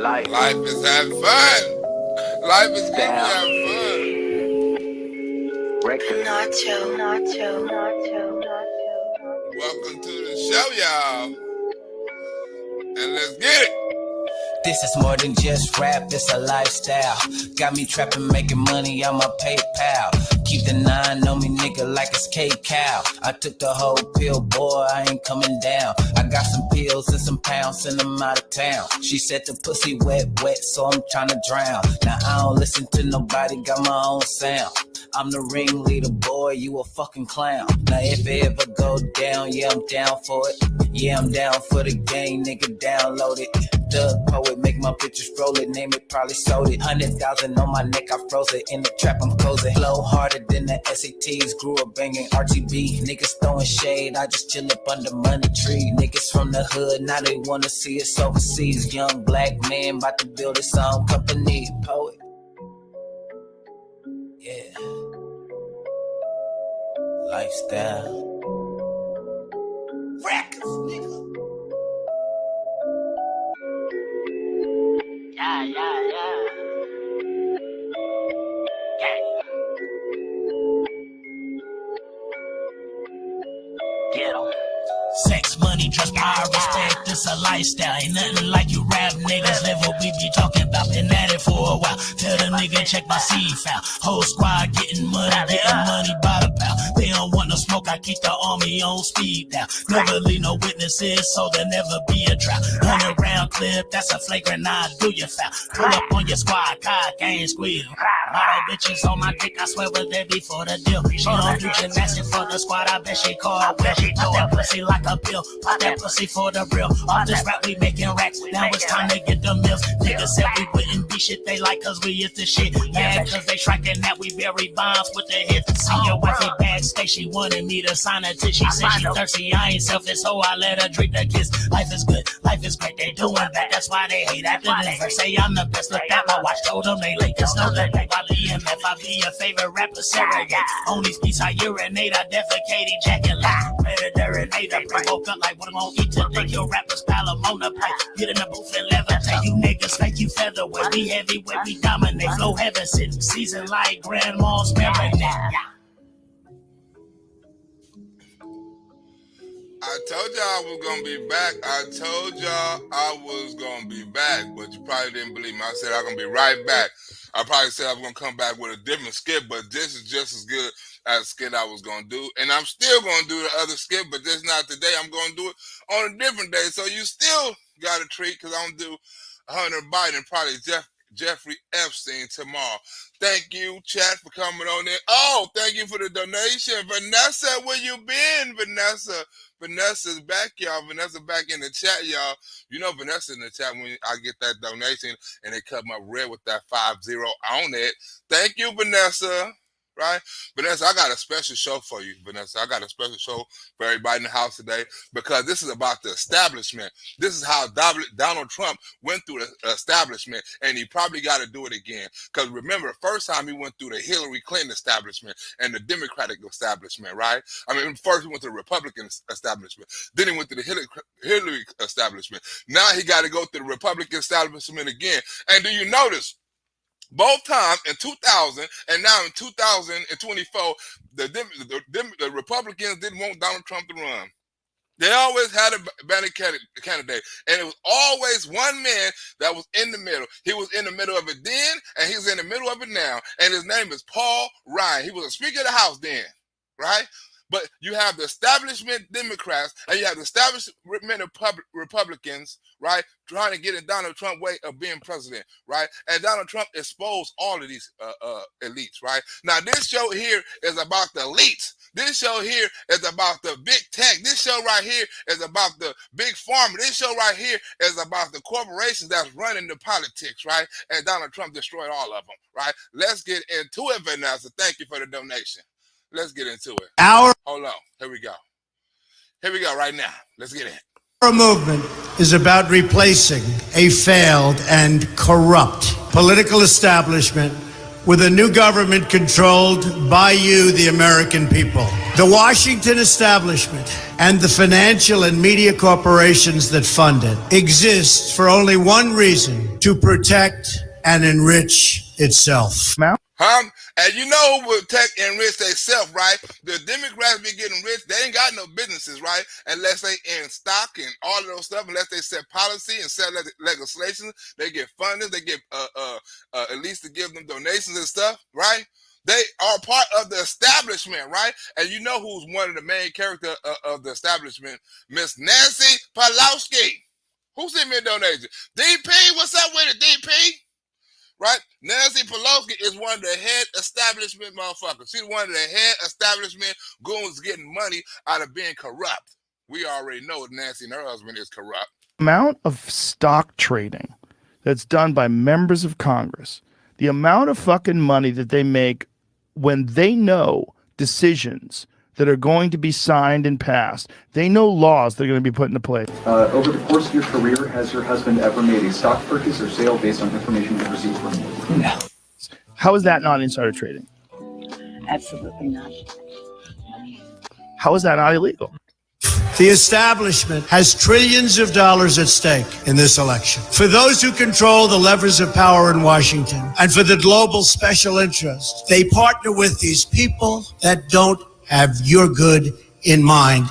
Life is having fun. Life is good to have fun. Welcome to the show, y'all. And let's get it. This is more than just rap, it's a lifestyle. Got me trapping, making money on my PayPal. Keep the 9 on me, nigga, like it's K-Cow. I took the whole pill, boy, I ain't coming down. I got some pills and some pounds, and I'm out of town. She said the pussy wet, so I'm tryna drown. Now I don't listen to nobody, got my own sound. I'm the ringleader, boy, you a fucking clown. Now if it ever go down, yeah, I'm down for it. Yeah, I'm down for the game, nigga, download it. Doug Poet, make my pictures roll it, name it, probably sold it. 100,000 on my neck, I froze it. In the trap, I'm closing. Flow harder than the SATs, grew up banging RGB. Niggas throwing shade, I just chill up under money tree. Niggas from the hood, now they wanna see us overseas. Young black man, about to build his own company. Poet. Yeah. Lifestyle. Records, nigga. Yeah. Get 'em. Sex, money, trust, power, respect, it's a lifestyle. Ain't nothing like you rap niggas live what we be talking about. Been at it for a while. Tell the nigga check my seed file. Whole squad getting money by the pound. They don't want no smoke, I keep the army on speed now. Never leave no witnesses, so there'll never be a trial. 100 round clip, that's a flagrant, I do your foul. Pull up on your squad, cock, ain't squeal. All bitches on my dick, I swear was there before the deal. She don't do gymnastics for the squad, I bet she call. Pop that pussy like a pill, pop that pussy for the real. All this rap, we making racks, now it's time to get the mills. Niggas said we wouldn't be shit, they like cause we is the shit. Mad cause they striking that we bury bombs with the hits. See your wifey backstage, she wanted me to sign a tip. She said she thirsty, I ain't selfish, so I let her drink the kiss. Life is good, life is great, they doing that, that's why they hate after this verse. Say I'm the best, look at my watch, told them they late, cause no that I BMF, I be your favorite rapper, surrogate. On these beats I urinate, I defecate, ejaculate. Predator, provoke up like what I'm gonna eat today. Your rapper style, I'm on the plate. Get in the booth and levitate. You niggas fake, you featherweight. We heavyweight, we dominate. Flow heaven sitting, season like grandma's marinade. I told y'all I was gonna be back. But you probably didn't believe me. I said I'm gonna be right back. I probably said I was gonna come back with a different skit, but this is just as good as a skit I was gonna do. And I'm still gonna do the other skit, but just not today. I'm gonna do it on a different day. So you still got a treat because I'm gonna do Hunter Biden and probably Jeffrey Epstein tomorrow. Thank you, chat, for coming on in. Oh, thank you for the donation. Vanessa, where you been, Vanessa? Vanessa's back, y'all. Vanessa back in the chat, y'all. You know Vanessa in the chat when I get that donation and they come up red with that 50 on it. Thank you, Vanessa. Right? Vanessa, I got a special show for you, Vanessa. I got a special show for everybody in the house today because this is about the establishment. This is how Donald Trump went through the establishment, and he probably got to do it again. Because remember, the first time he went through the Hillary Clinton establishment and the Democratic establishment, right? I mean, first he went to the Republican establishment. Then he went to the Hillary establishment. Now he got to go to the Republican establishment again. And do you notice? Both times in 2000 and now in 2024, the Republicans didn't want Donald Trump to run. They always had a better candidate. And it was always one man that was in the middle. He was in the middle of it then, and he's in the middle of it now. And his name is Paul Ryan. He was a Speaker of the House then, right? But you have the establishment Democrats and you have the establishment Republicans, right, trying to get in Donald Trump's way of being president, right? And Donald Trump exposed all of these elites, right? Now, this show here is about the elites. This show here is about the big tech. This show right here is about the big pharma. This show right here is about the corporations that's running the politics, right? And Donald Trump destroyed all of them, right? Let's get into it, Vanessa. Thank you for the donation. Let's get into it. Hold on. Here we go. Here we go right now. Let's get it. Our movement is about replacing a failed and corrupt political establishment with a new government controlled by you, the American people. The Washington establishment and the financial and media corporations that fund it exist for only one reason: to protect and enrich itself. And you know who will protect and enrich themselves, right? The Democrats be getting rich. They ain't got no businesses, right? Unless they in stock and all of those stuff. Unless they set policy and set legislation, they get funding. They get at least to give them donations and stuff, right? They are part of the establishment, right? And you know who's one of the main characters of the establishment? Miss Nancy Pelosi. Who sent me a donation? DP, what's up with it, DP? Right? Nancy Pelosi is one of the head establishment motherfuckers. She's one of the head establishment goons getting money out of being corrupt. We already know Nancy and her husband is corrupt. Amount of stock trading that's done by members of Congress, the amount of fucking money that they make when they know decisions that are going to be signed and passed. They know laws that are going to be put into place. Over the course of your career, has your husband ever made a stock purchase or sale based on information he received from you? No, How is that not insider trading? absolutely not. How is that not illegal? The establishment has trillions of dollars at stake in this election. For those who control the levers of power in Washington and for the global special interests, they partner with these people that don't have your good in mind.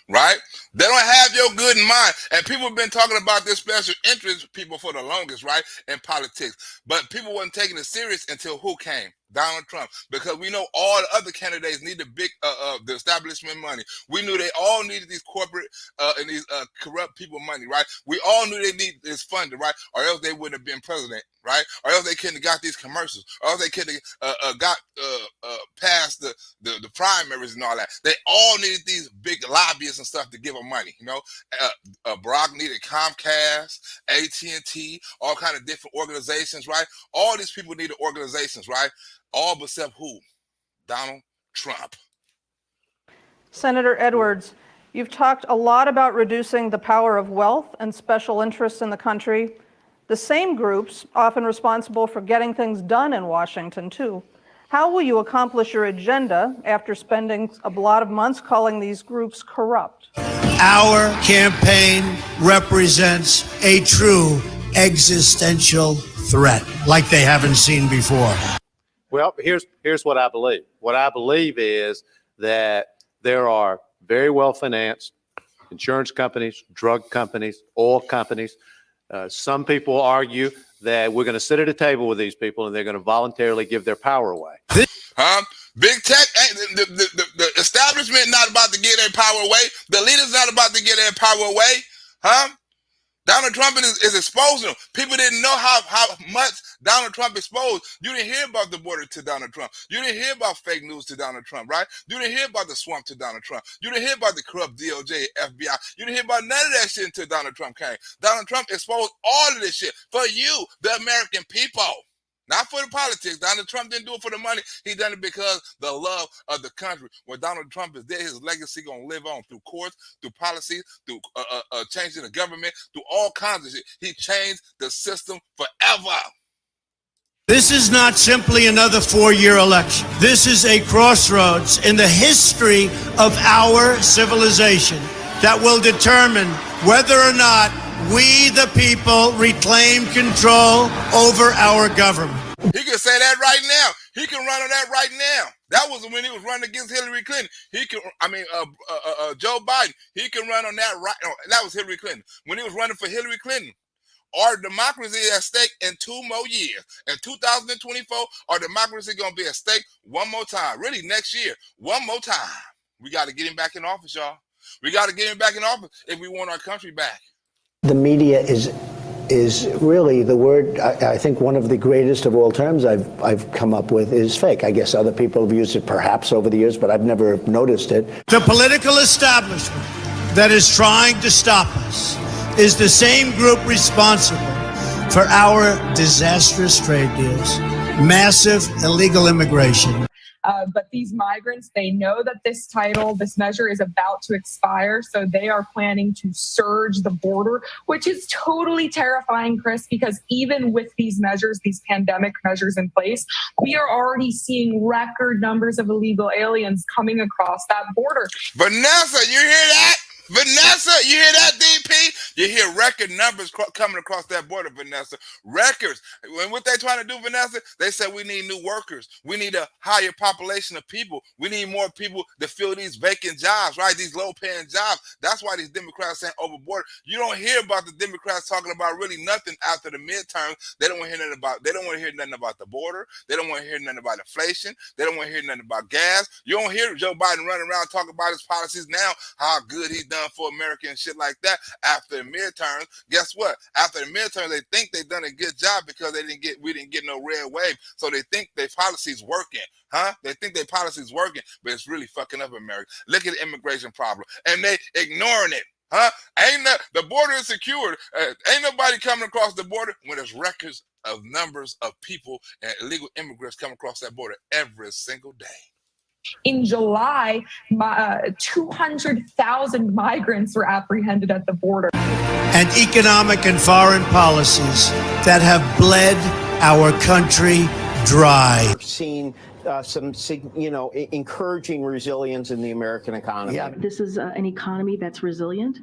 Right? They don't have your good in mind. And people have been talking about this special interest people for the longest, right? In politics. But people wasn't taking it serious until who came? Donald Trump. Because we know all the other candidates need the big the establishment money. We knew they all needed these corporate and these corrupt people money, right? We all knew they need this funding, right? Or else they wouldn't have been president, right? Or else they couldn't have got these commercials. Or else they couldn't have got past the primaries and all that. They all needed these big lobbyists and stuff to give them money, you know? Barack needed Comcast, AT&T, all kind of different organizations, right? All these people needed organizations, right? All except who? Donald Trump. Senator Edwards, you've talked a lot about reducing the power of wealth and special interests in the country. The same groups often responsible for getting things done in Washington, too. How will you accomplish your agenda after spending a lot of months calling these groups corrupt? Our campaign represents a true existential threat like they haven't seen before. Well, here's what I believe. What I believe is that there are very well-financed insurance companies, drug companies, oil companies. Some people argue that we're going to sit at a table with these people and they're going to voluntarily give their power away. Big tech, the establishment not about to give their power away. The leaders not about to give their power away. Donald Trump is exposing them. People didn't know how much Donald Trump exposed. You didn't hear about the border to Donald Trump. You didn't hear about fake news to Donald Trump, right? You didn't hear about the swamp to Donald Trump. You didn't hear about the corrupt DOJ, FBI. You didn't hear about none of that shit until Donald Trump came. Donald Trump exposed all of this shit for you, the American people. Not for the politics. Donald Trump didn't do it for the money. He done it because the love of the country. When Donald Trump is there, his legacy going to live on through courts, through policies, through changing the government, through all kinds of shit. He changed the system forever. This is not simply another four-year election. This is a crossroads in the history of our civilization that will determine whether or not we, the people, reclaim control over our government. He can say that right now. He can run on that right now. That was when he was running against Hillary Clinton. Joe Biden. He can run on that right. No, that was Hillary Clinton. When he was running for Hillary Clinton. Our democracy is at stake in 2 more years. In 2024, our democracy going to be at stake one more time. Really, next year. One more time. We got to get him back in office, y'all. We got to get him back in office if we want our country back. The media is really the word. I think one of the greatest of all terms I've come up with is fake. I guess other people have used it perhaps over the years, but I've never noticed it. The political establishment that is trying to stop us is the same group responsible for our disastrous trade deals, massive illegal immigration. But these migrants, they know that this measure is about to expire. So they are planning to surge the border, which is totally terrifying, Chris, because even with these measures, these pandemic measures in place, we are already seeing record numbers of illegal aliens coming across that border. Vanessa, you hear that? Vanessa, you hear that, DP? You hear record numbers coming across that border, Vanessa. Records. And what they trying to do, Vanessa? They said we need new workers. We need a higher population of people. We need more people to fill these vacant jobs, right? These low-paying jobs. That's why these Democrats saying overboard. You don't hear about the Democrats talking about really nothing after the midterms. They don't want to hear nothing about. They don't want to hear nothing about the border. They don't want to hear nothing about inflation. They don't want to hear nothing about gas. You don't hear Joe Biden running around talking about his policies now, how good he's done for America and shit like that. After the midterms, guess what? After the midterms, they think they've done a good job because we didn't get no red wave. So they think their policy's working, huh? They think their policy's working, but it's really fucking up America. Look at the immigration problem, and they ignoring it, huh? The border is secured. Ain't nobody coming across the border when there's records of numbers of people and illegal immigrants coming across that border every single day. In July, 200,000 migrants were apprehended at the border. And economic and foreign policies that have bled our country dry. We've seen some, encouraging resilience in the American economy. Yeah, this is an economy that's resilient.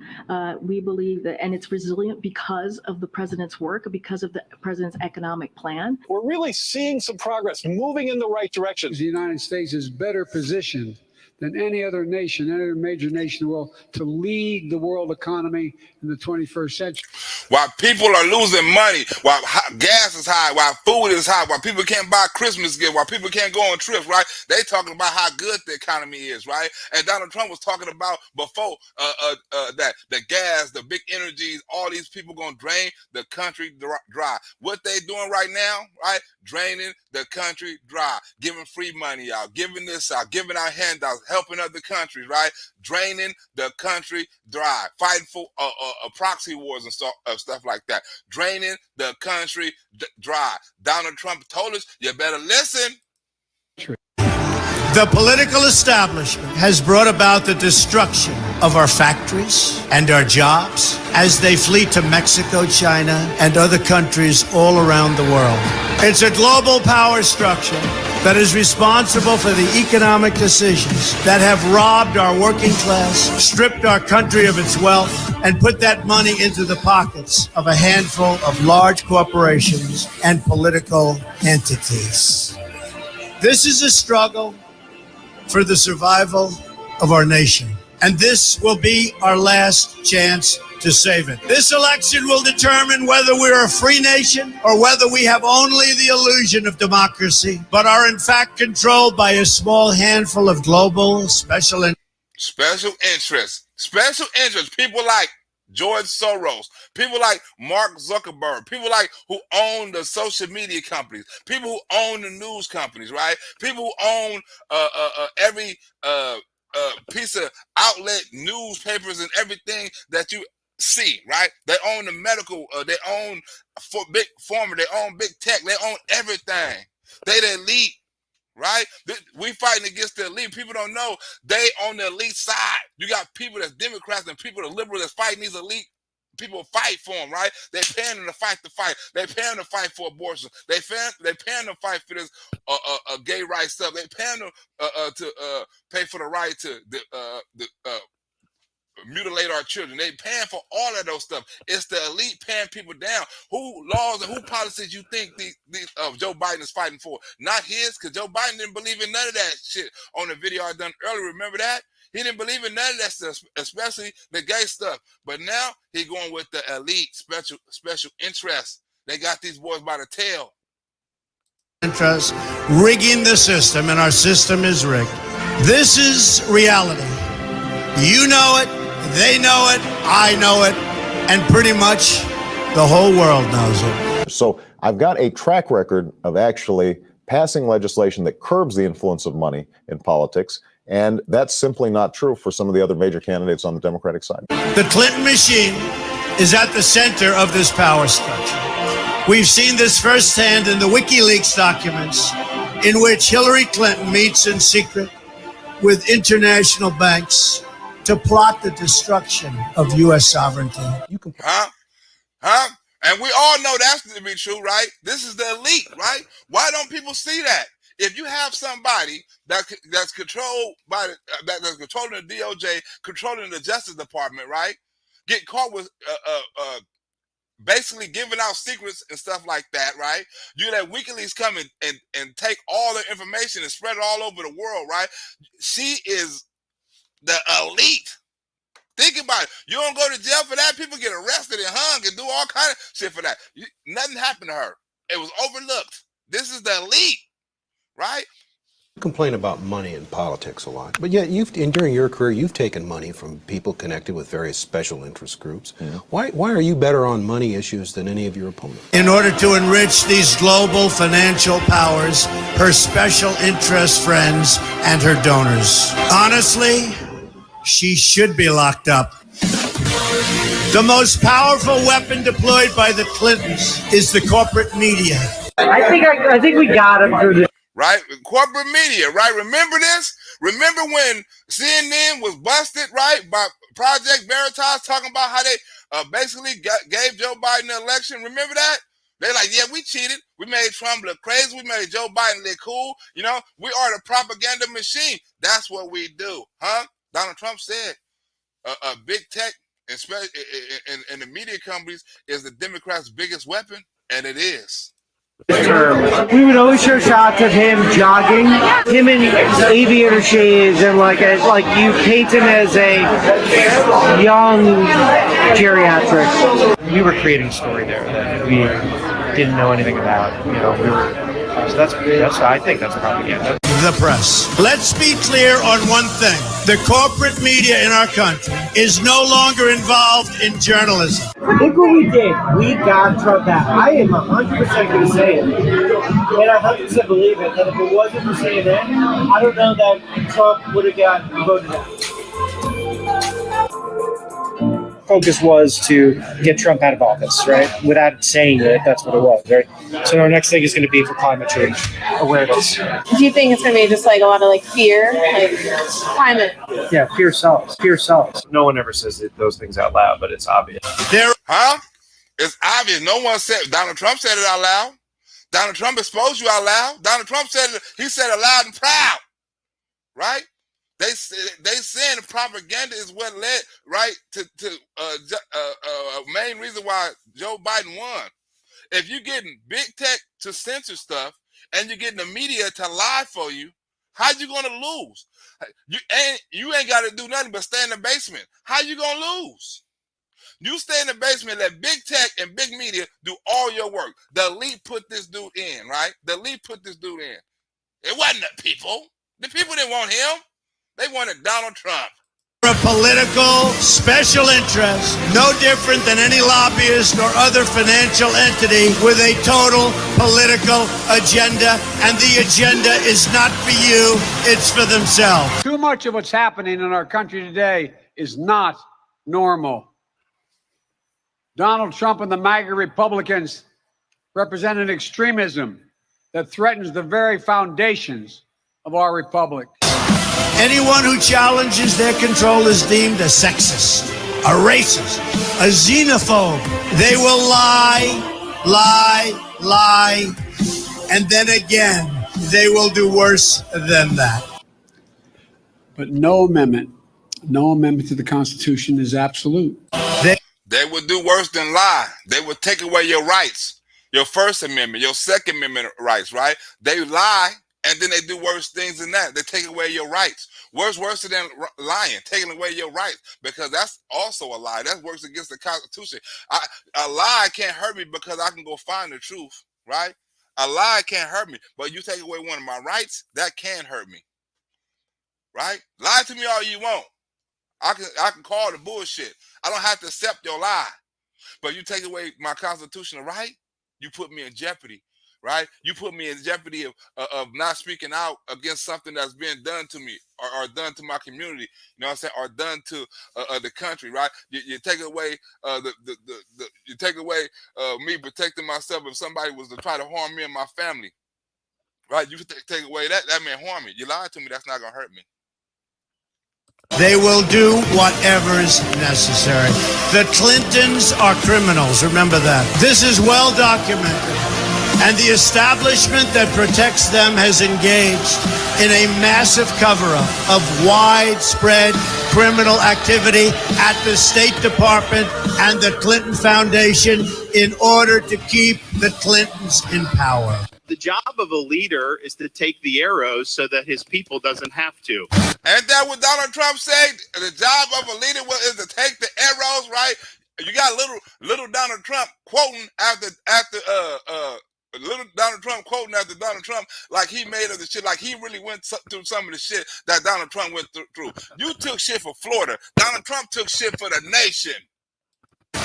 We believe that, and it's resilient because of the president's work, because of the president's economic plan. We're really seeing some progress, moving in the right direction. The United States is better positioned than any other nation, any other major nation in the world, to lead the world economy in the 21st century. While people are losing money, while gas is high, while food is high, while people can't buy Christmas gifts, while people can't go on trips, right? They talking about how good the economy is, right? And Donald Trump was talking about before that the gas, the big energies, all these people gonna drain the country dry. What they doing right now, right? Draining the country dry, giving free money out, giving this out, giving out handouts, helping other countries, right? Draining the country dry, fighting for proxy wars and stuff like that, draining the country dry. Donald Trump told us, you better listen. The political establishment has brought about the destruction of our factories and our jobs as they flee to Mexico, China, and other countries all around the world. It's a global power structure that is responsible for the economic decisions that have robbed our working class, stripped our country of its wealth, and put that money into the pockets of a handful of large corporations and political entities. This is a struggle for the survival of our nation. And this will be our last chance to save it. This election will determine whether we're a free nation or whether we have only the illusion of democracy, but are in fact controlled by a small handful of global special interests. People like George Soros, people like Mark Zuckerberg, people like who own the social media companies, people who own the news companies, right? People who own every piece of outlet, newspapers, and everything that you see, right? They own the medical, they own big pharma, they own big tech, they own everything. They the elite. Right? We fighting against the elite. People don't know they on the elite side. You got people that's Democrats and people that's liberals that's fighting these elite people fight for them, right? They paying them to fight the fight. They paying them to fight for abortion. They paying them to fight for this gay rights stuff. They paying them to pay for the right to mutilate our children. They paying for all of those stuff. It's the elite paying people down. Who laws and who policies you think Joe Biden is fighting for? Not his, because Joe Biden didn't believe in none of that shit on the video I done earlier. Remember that? He didn't believe in none of that stuff, especially the gay stuff. But now he going with the elite special interests. They got these boys by the tail. Interest, rigging the system, and our system is rigged. This is reality. You know it. They know it, I know it, and pretty much the whole world knows it. So I've got a track record of actually passing legislation that curbs the influence of money in politics, and that's simply not true for some of the other major candidates on the Democratic side. The Clinton machine is at the center of this power structure. We've seen this firsthand in the WikiLeaks documents in which Hillary Clinton meets in secret with international banks to plot the destruction of U.S. sovereignty. Huh? And we all know that's to be true, right? This is the elite, right? Why don't people see that? If you have somebody that's controlled by that's controlling the DOJ, controlling the Justice Department, right? Get caught with basically giving out secrets and stuff like that, right? You let WikiLeaks come and take all the information and spread it all over the world, right? She is the elite. Think about it. You don't go to jail for that. People get arrested and hung and do all kind of shit for that. Nothing happened to her. It was overlooked. This is the elite, right? You complain about money in politics a lot, but yet during your career, you've taken money from people connected with various special interest groups. Yeah. Why are you better on money issues than any of your opponents? In order to enrich these global financial powers, her special interest friends, and her donors. Honestly, she should be locked up. The most powerful weapon deployed by the Clintons is the corporate media. I think we got him through this. Right? Corporate media, right? Remember this? Remember when CNN was busted, right? By Project Veritas talking about how they basically gave Joe Biden the election. Remember that? They're like, yeah, we cheated. We made Trump look crazy. We made Joe Biden look cool. You know, we are the propaganda machine. That's what we do, huh? Donald Trump said big tech and the media companies is the Democrats' biggest weapon, and it is. We would always show shots of him jogging, him in aviator shades, and like you paint him as a young geriatric. We were creating a story there that we didn't know anything about. You know, so that's I think that's propaganda. The press. Let's be clear on one thing. The corporate media in our country is no longer involved in journalism. Look what we did. We got Trump out. I am 100% going to say it. And I 100% believe it. That if it wasn't for CNN, I don't know that Trump would have got voted out. Focus was to get Trump out of office, right? Without saying it, that's what it was, right? So our next thing is going to be for climate change awareness. Do you think it's going to be just like a lot of like fear, like climate? Yeah, fear sells. Fear sells. No one ever says those things out loud, but it's obvious. Huh? It's obvious. No one said. Donald Trump said it out loud. Donald Trump exposed you out loud. Donald Trump said it. He said it loud and proud, right? They saying the propaganda is what led right to main reason why Joe Biden won. If you're getting big tech to censor stuff and you're getting the media to lie for you, how you gonna lose? You ain't got to do nothing but stay in the basement. How you gonna lose? You stay in the basement, let big tech and big media do all your work. The elite put this dude in, right? The elite put this dude in. It wasn't the people. The people didn't want him. They wanted Donald Trump. A political special interest, no different than any lobbyist or other financial entity with a total political agenda, and the agenda is not for you, it's for themselves. Too much of what's happening in our country today is not normal. Donald Trump and the MAGA Republicans represent an extremism that threatens the very foundations of our republic. Anyone who challenges their control is deemed a sexist, a racist, a xenophobe. They will lie, lie, lie, and then again, they will do worse than that. But no amendment to the Constitution is absolute. They would do worse than lie. They would take away your rights, your First Amendment, your Second Amendment rights, right? They lie, and then they do worse things than that. They take away your rights. Worse than lying, taking away your rights, because that's also a lie. That works against the Constitution. A lie can't hurt me because I can go find the truth, right? A lie can't hurt me, but you take away one of my rights, that can hurt me, right? Lie to me all you want. I can call the bullshit. I don't have to accept your lie, but you take away my constitutional right, you put me in jeopardy. Right? You put me in jeopardy of not speaking out against something that's being done to me or done to my community, you know what I'm saying, or done to the country, right? You take away you take away me protecting myself if somebody was to try to harm me and my family, right? You take away that may harm me. You lied to me, that's not gonna hurt me. They will do whatever is necessary. The Clintons are criminals, remember that. This is well documented. And the establishment that protects them has engaged in a massive cover-up of widespread criminal activity at the State Department and the Clinton Foundation in order to keep the Clintons in power. The job of a leader is to take the arrows so that his people doesn't have to. Ain't that what Donald Trump said? The job of a leader is to take the arrows, right? You got little Donald Trump quoting after little Donald Trump quoting after Donald Trump, like he made of the shit, like he really went through some of the shit that Donald Trump went through. You took shit for Florida. Donald Trump took shit for the nation.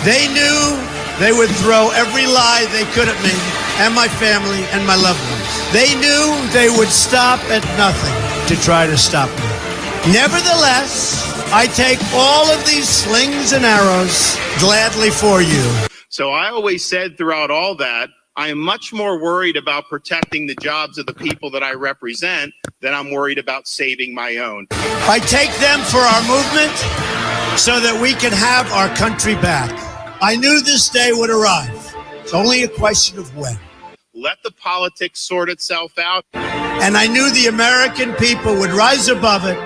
They knew they would throw every lie they could at me and my family and my loved ones. They knew they would stop at nothing to try to stop me. Nevertheless, I take all of these slings and arrows gladly for you. So I always said throughout all that, I am much more worried about protecting the jobs of the people that I represent than I'm worried about saving my own. I take them for our movement so that we can have our country back. I knew this day would arrive. It's only a question of when. Let the politics sort itself out. And I knew the American people would rise above it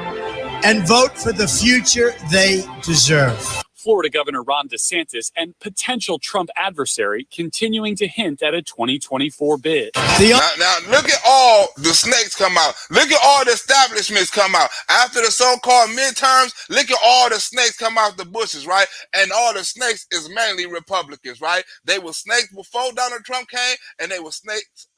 and vote for the future they deserve. Florida Governor Ron DeSantis and potential Trump adversary continuing to hint at a 2024 bid. Now look at all the snakes come out. Look at all the establishments come out. After the so-called midterms, look at all the snakes come out the bushes, right? And all the snakes is mainly Republicans, right? They were snakes before Donald Trump came, and they were snakes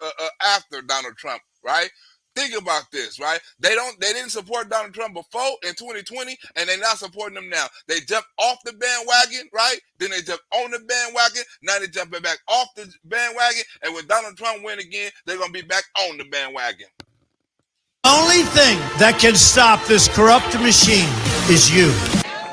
after Donald Trump, right? Think about this, right? They didn't support Donald Trump before in 2020, and they're not supporting him now. They jumped off the bandwagon, right? Then they jumped on the bandwagon. Now they're jumping back off the bandwagon. And when Donald Trump win again, they're going to be back on the bandwagon. The only thing that can stop this corrupt machine is you.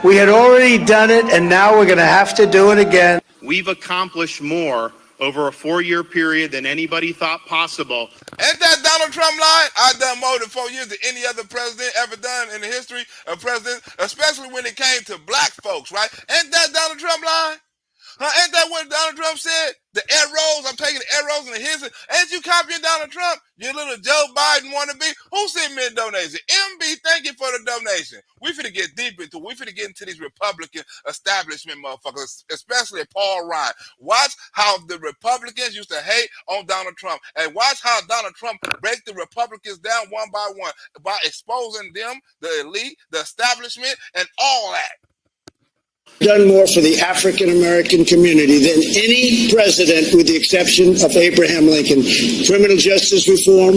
We had already done it, and now we're going to have to do it again. We've accomplished more over a 4-year period than anybody thought possible. Ain't that Donald Trump line? I've done more than 4 years than any other president ever done in the history of presidents, especially when it came to black folks, right? Ain't that Donald Trump line? Ain't that what Donald Trump said? The arrows, I'm taking the arrows and the hits. Ain't you copying Donald Trump? You little Joe Biden wannabe. Who sent me a donation? MB, thank you for the donation. We finna get deep into it. We finna get into these Republican establishment motherfuckers, especially Paul Ryan. Watch how the Republicans used to hate on Donald Trump. And watch how Donald Trump break the Republicans down one by one by exposing them, the elite, the establishment, and all that. Done more for the African American community than any president, with the exception of Abraham Lincoln. Criminal justice reform,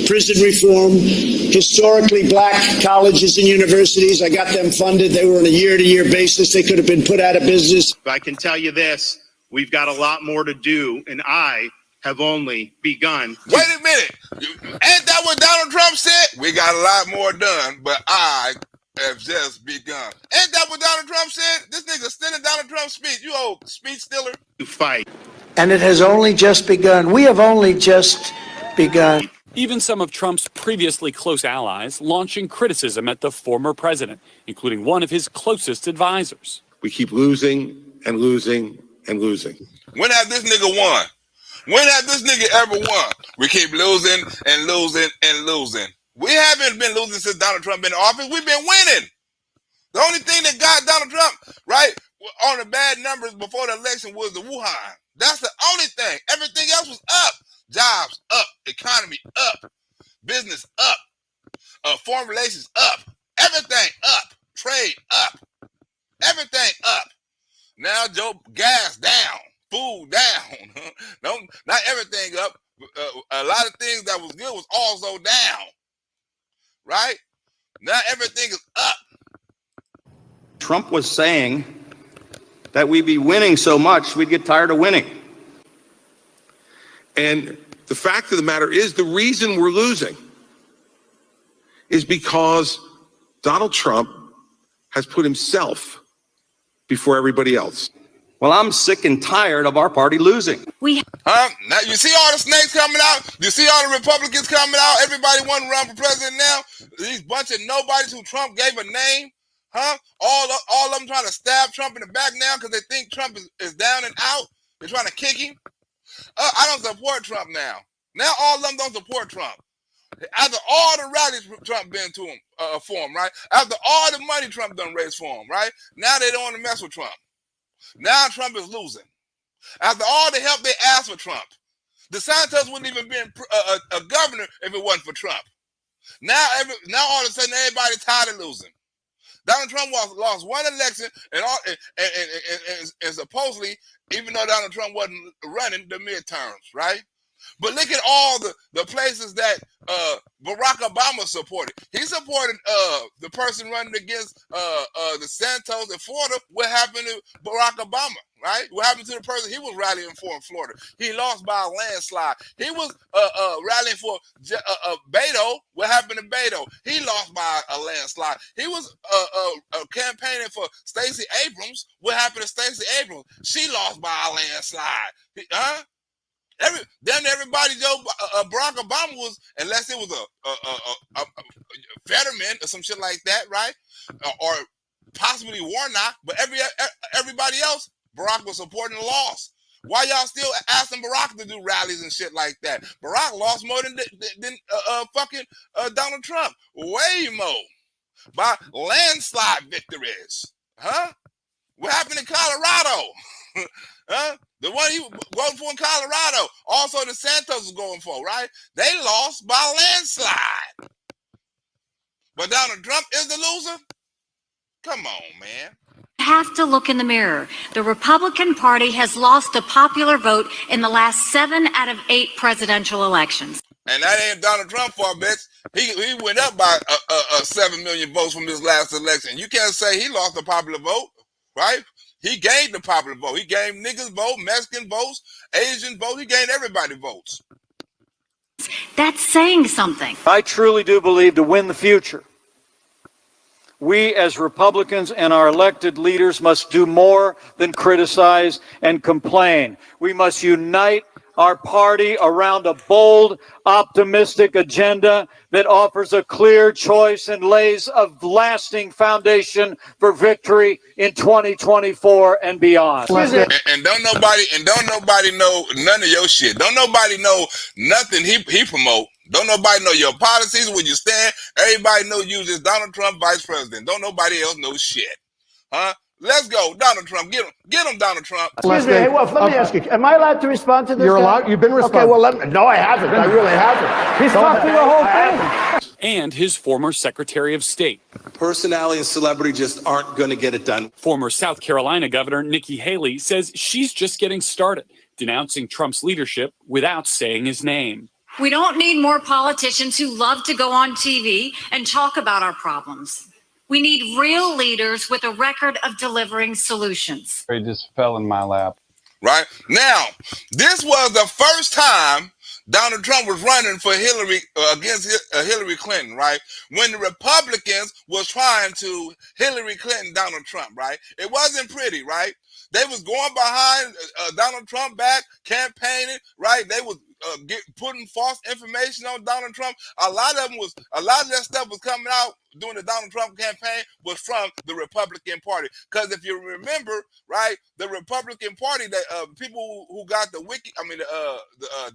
prison reform, historically black colleges and universities. I got them funded. They were on a year-to-year basis. They could have been put out of business. I can tell you this, we've got a lot more to do, and I have only begun. Wait a minute. Ain't that what Donald Trump said? We got a lot more done, but I have just begun. Ain't that what Donald Trump said? This nigga stealing Donald Trump's speech. You old speech stealer. To fight. And it has only just begun. We have only just begun. Even some of Trump's previously close allies launching criticism at the former president, including one of his closest advisors. We keep losing and losing and losing. When have this nigga won? When have this nigga ever won? We keep losing and losing and losing. We haven't been losing since Donald Trump been in office. We've been winning. The only thing that got Donald Trump, right, on the bad numbers before the election was the Wuhan. That's the only thing. Everything else was up. Jobs up. Economy up. Business up. Foreign relations up. Everything up. Trade up. Everything up. Now, Joe, gas down. Food down. No, not everything up. A lot of things that was good was also down. Right? Now everything is up. Trump was saying that we'd be winning so much we'd get tired of winning. And the fact of the matter is, the reason we're losing is because Donald Trump has put himself before everybody else. Well, I'm sick and tired of our party losing. Huh? Now you see all the snakes coming out. You see all the Republicans coming out. Everybody want to run for president now. These bunch of nobodies who Trump gave a name. Huh? All of them trying to stab Trump in the back now because they think Trump is down and out. They're trying to kick him. I don't support Trump now. Now all of them don't support Trump. After all the rallies Trump been to him for him, right? After all the money Trump done raised for him, right? Now they don't want to mess with Trump. Now Trump is losing. After all the help they asked for Trump, DeSantis wouldn't even be a governor if it wasn't for Trump. Now all of a sudden everybody's tired of losing. Donald Trump lost one election, and supposedly, even though Donald Trump wasn't running the midterms, right? But look at all the places that Barack Obama supported. He supported the person running against the Santos in Florida. What happened to Barack Obama, right? What happened to the person he was rallying for in Florida? He lost by a landslide. He was rallying for Beto. What happened to Beto? He lost by a landslide. He was campaigning for Stacey Abrams. What happened to Stacey Abrams? She lost by a landslide. Everybody, Barack Obama was, unless it was a Fetterman or some shit like that, right? Or possibly Warnock, but everybody else, Barack was supporting the loss. Why y'all still asking Barack to do rallies and shit like that? Barack lost more than fucking Donald Trump. Way more. By landslide victories. Huh? What happened in Colorado? Huh? The one he voted for in Colorado, also the Santos was going for, right? They lost by a landslide. But Donald Trump is the loser? Come on, man. Have to look in the mirror. The Republican Party has lost the popular vote in the last 7 out of 8 presidential elections. And that ain't Donald Trump fault, bitch. He went up by 7 million votes from this last election. You can't say he lost the popular vote, right? He gained the popular vote. He gained niggas vote, Mexican votes, Asian votes. He gained everybody votes. That's saying something. I truly do believe to win the future, we as Republicans and our elected leaders must do more than criticize and complain. We must unite our party around a bold, optimistic agenda that offers a clear choice and lays a lasting foundation for victory in 2024 and beyond. And don't nobody know none of your shit. Don't nobody know nothing he promote. Don't nobody know your policies, where you stand. Everybody know you just Donald Trump vice president. Don't nobody else know shit. Huh? Let's go, Donald Trump. Get him, Donald Trump. Excuse me, hey, Wolf, let me ask you, am I allowed to respond to this? You're guy? allowed. You've been responding. Okay, well, no, I haven't. I really haven't. He's talking the whole thing. And his former Secretary of State. Personality and celebrity just aren't going to get it done. Former South Carolina Governor Nikki Haley says she's just getting started, denouncing Trump's leadership without saying his name. We don't need more politicians who love to go on TV and talk about our problems. We need real leaders with a record of delivering solutions. It just fell in my lap. Right? Now, this was the first time Donald Trump was running for against Hillary Clinton, right? When the Republicans was trying to Hillary Clinton Donald Trump, right? It wasn't pretty, right? They was going behind Donald Trump back, campaigning, right? They was putting false information on Donald Trump. A lot of that stuff was coming out during the Donald Trump campaign was from the Republican Party. Because if you remember, right, the Republican Party, that people who got the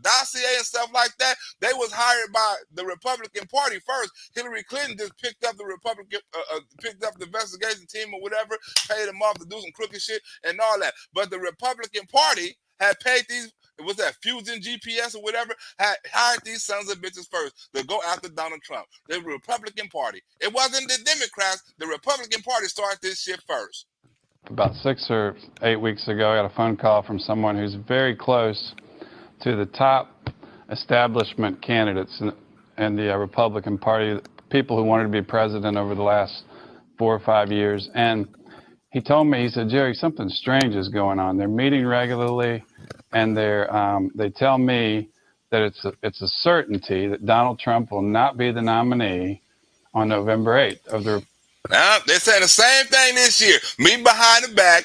dossier and stuff like that, they was hired by the Republican Party first. Hillary Clinton just picked up the investigation team or whatever, paid them off to do some crooked shit and all that. But the Republican Party had paid these, was that Fusion GPS or whatever, had hired these sons of bitches first to go after Donald Trump. The Republican Party. It wasn't the Democrats. The Republican Party started this shit first. About 6 or 8 weeks ago, I got a phone call from someone who's very close to the top establishment candidates in the Republican Party, people who wanted to be president over the last 4 or 5 years. And he told me, he said, Jerry, something strange is going on. They're meeting regularly, and they tell me that it's a certainty that Donald Trump will not be the nominee on November 8th of the. Now they're saying the same thing this year. Me behind the back,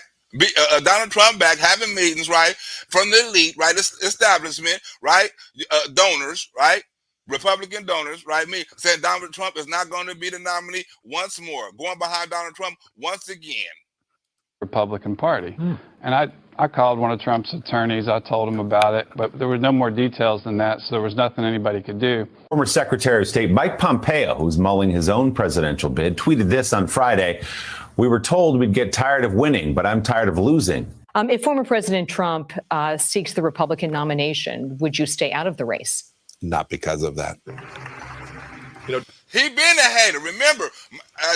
Donald Trump back having meetings, right, from the elite, right, establishment, right, donors, right, Republican donors, right, me saying Donald Trump is not going to be the nominee once more, going behind Donald Trump once again. Republican Party. And I called one of Trump's attorneys. I told him about it, but there were no more details than that, so there was nothing anybody could do. Former Secretary of State Mike Pompeo, who's mulling his own presidential bid, tweeted this on Friday. We were told we'd get tired of winning, but I'm tired of losing. If former President Trump seeks the Republican nomination, would you stay out of the race? Not because of that. You know, he been a hater. Remember,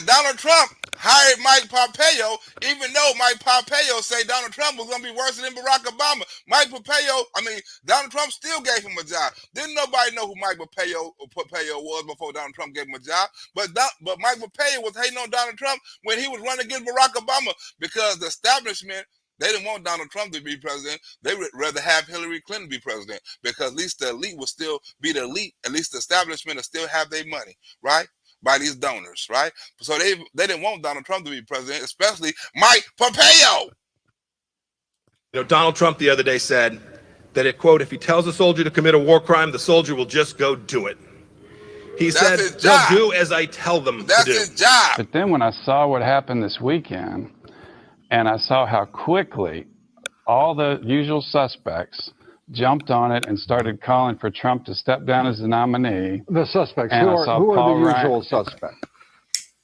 Donald Trump hired Mike Pompeo, even though Mike Pompeo say Donald Trump was going to be worse than Barack Obama. Donald Trump still gave him a job. Didn't nobody know who Mike Pompeo was before Donald Trump gave him a job. But Mike Pompeo was hating on Donald Trump when he was running against Barack Obama because the establishment, they didn't want Donald Trump to be president. They would rather have Hillary Clinton be president because at least the elite will still be the elite. At least the establishment will still have their money, right? By these donors, right? So they didn't want Donald Trump to be president, especially Mike Pompeo. You know, Donald Trump the other day said that, quote, if he tells a soldier to commit a war crime, the soldier will just go do it. He said, they'll do as I tell them to do. That's his job. But then when I saw what happened this weekend, and I saw how quickly all the usual suspects jumped on it and started calling for Trump to step down as the nominee. The suspects, And who I saw are Paul the Ryan. usual suspects?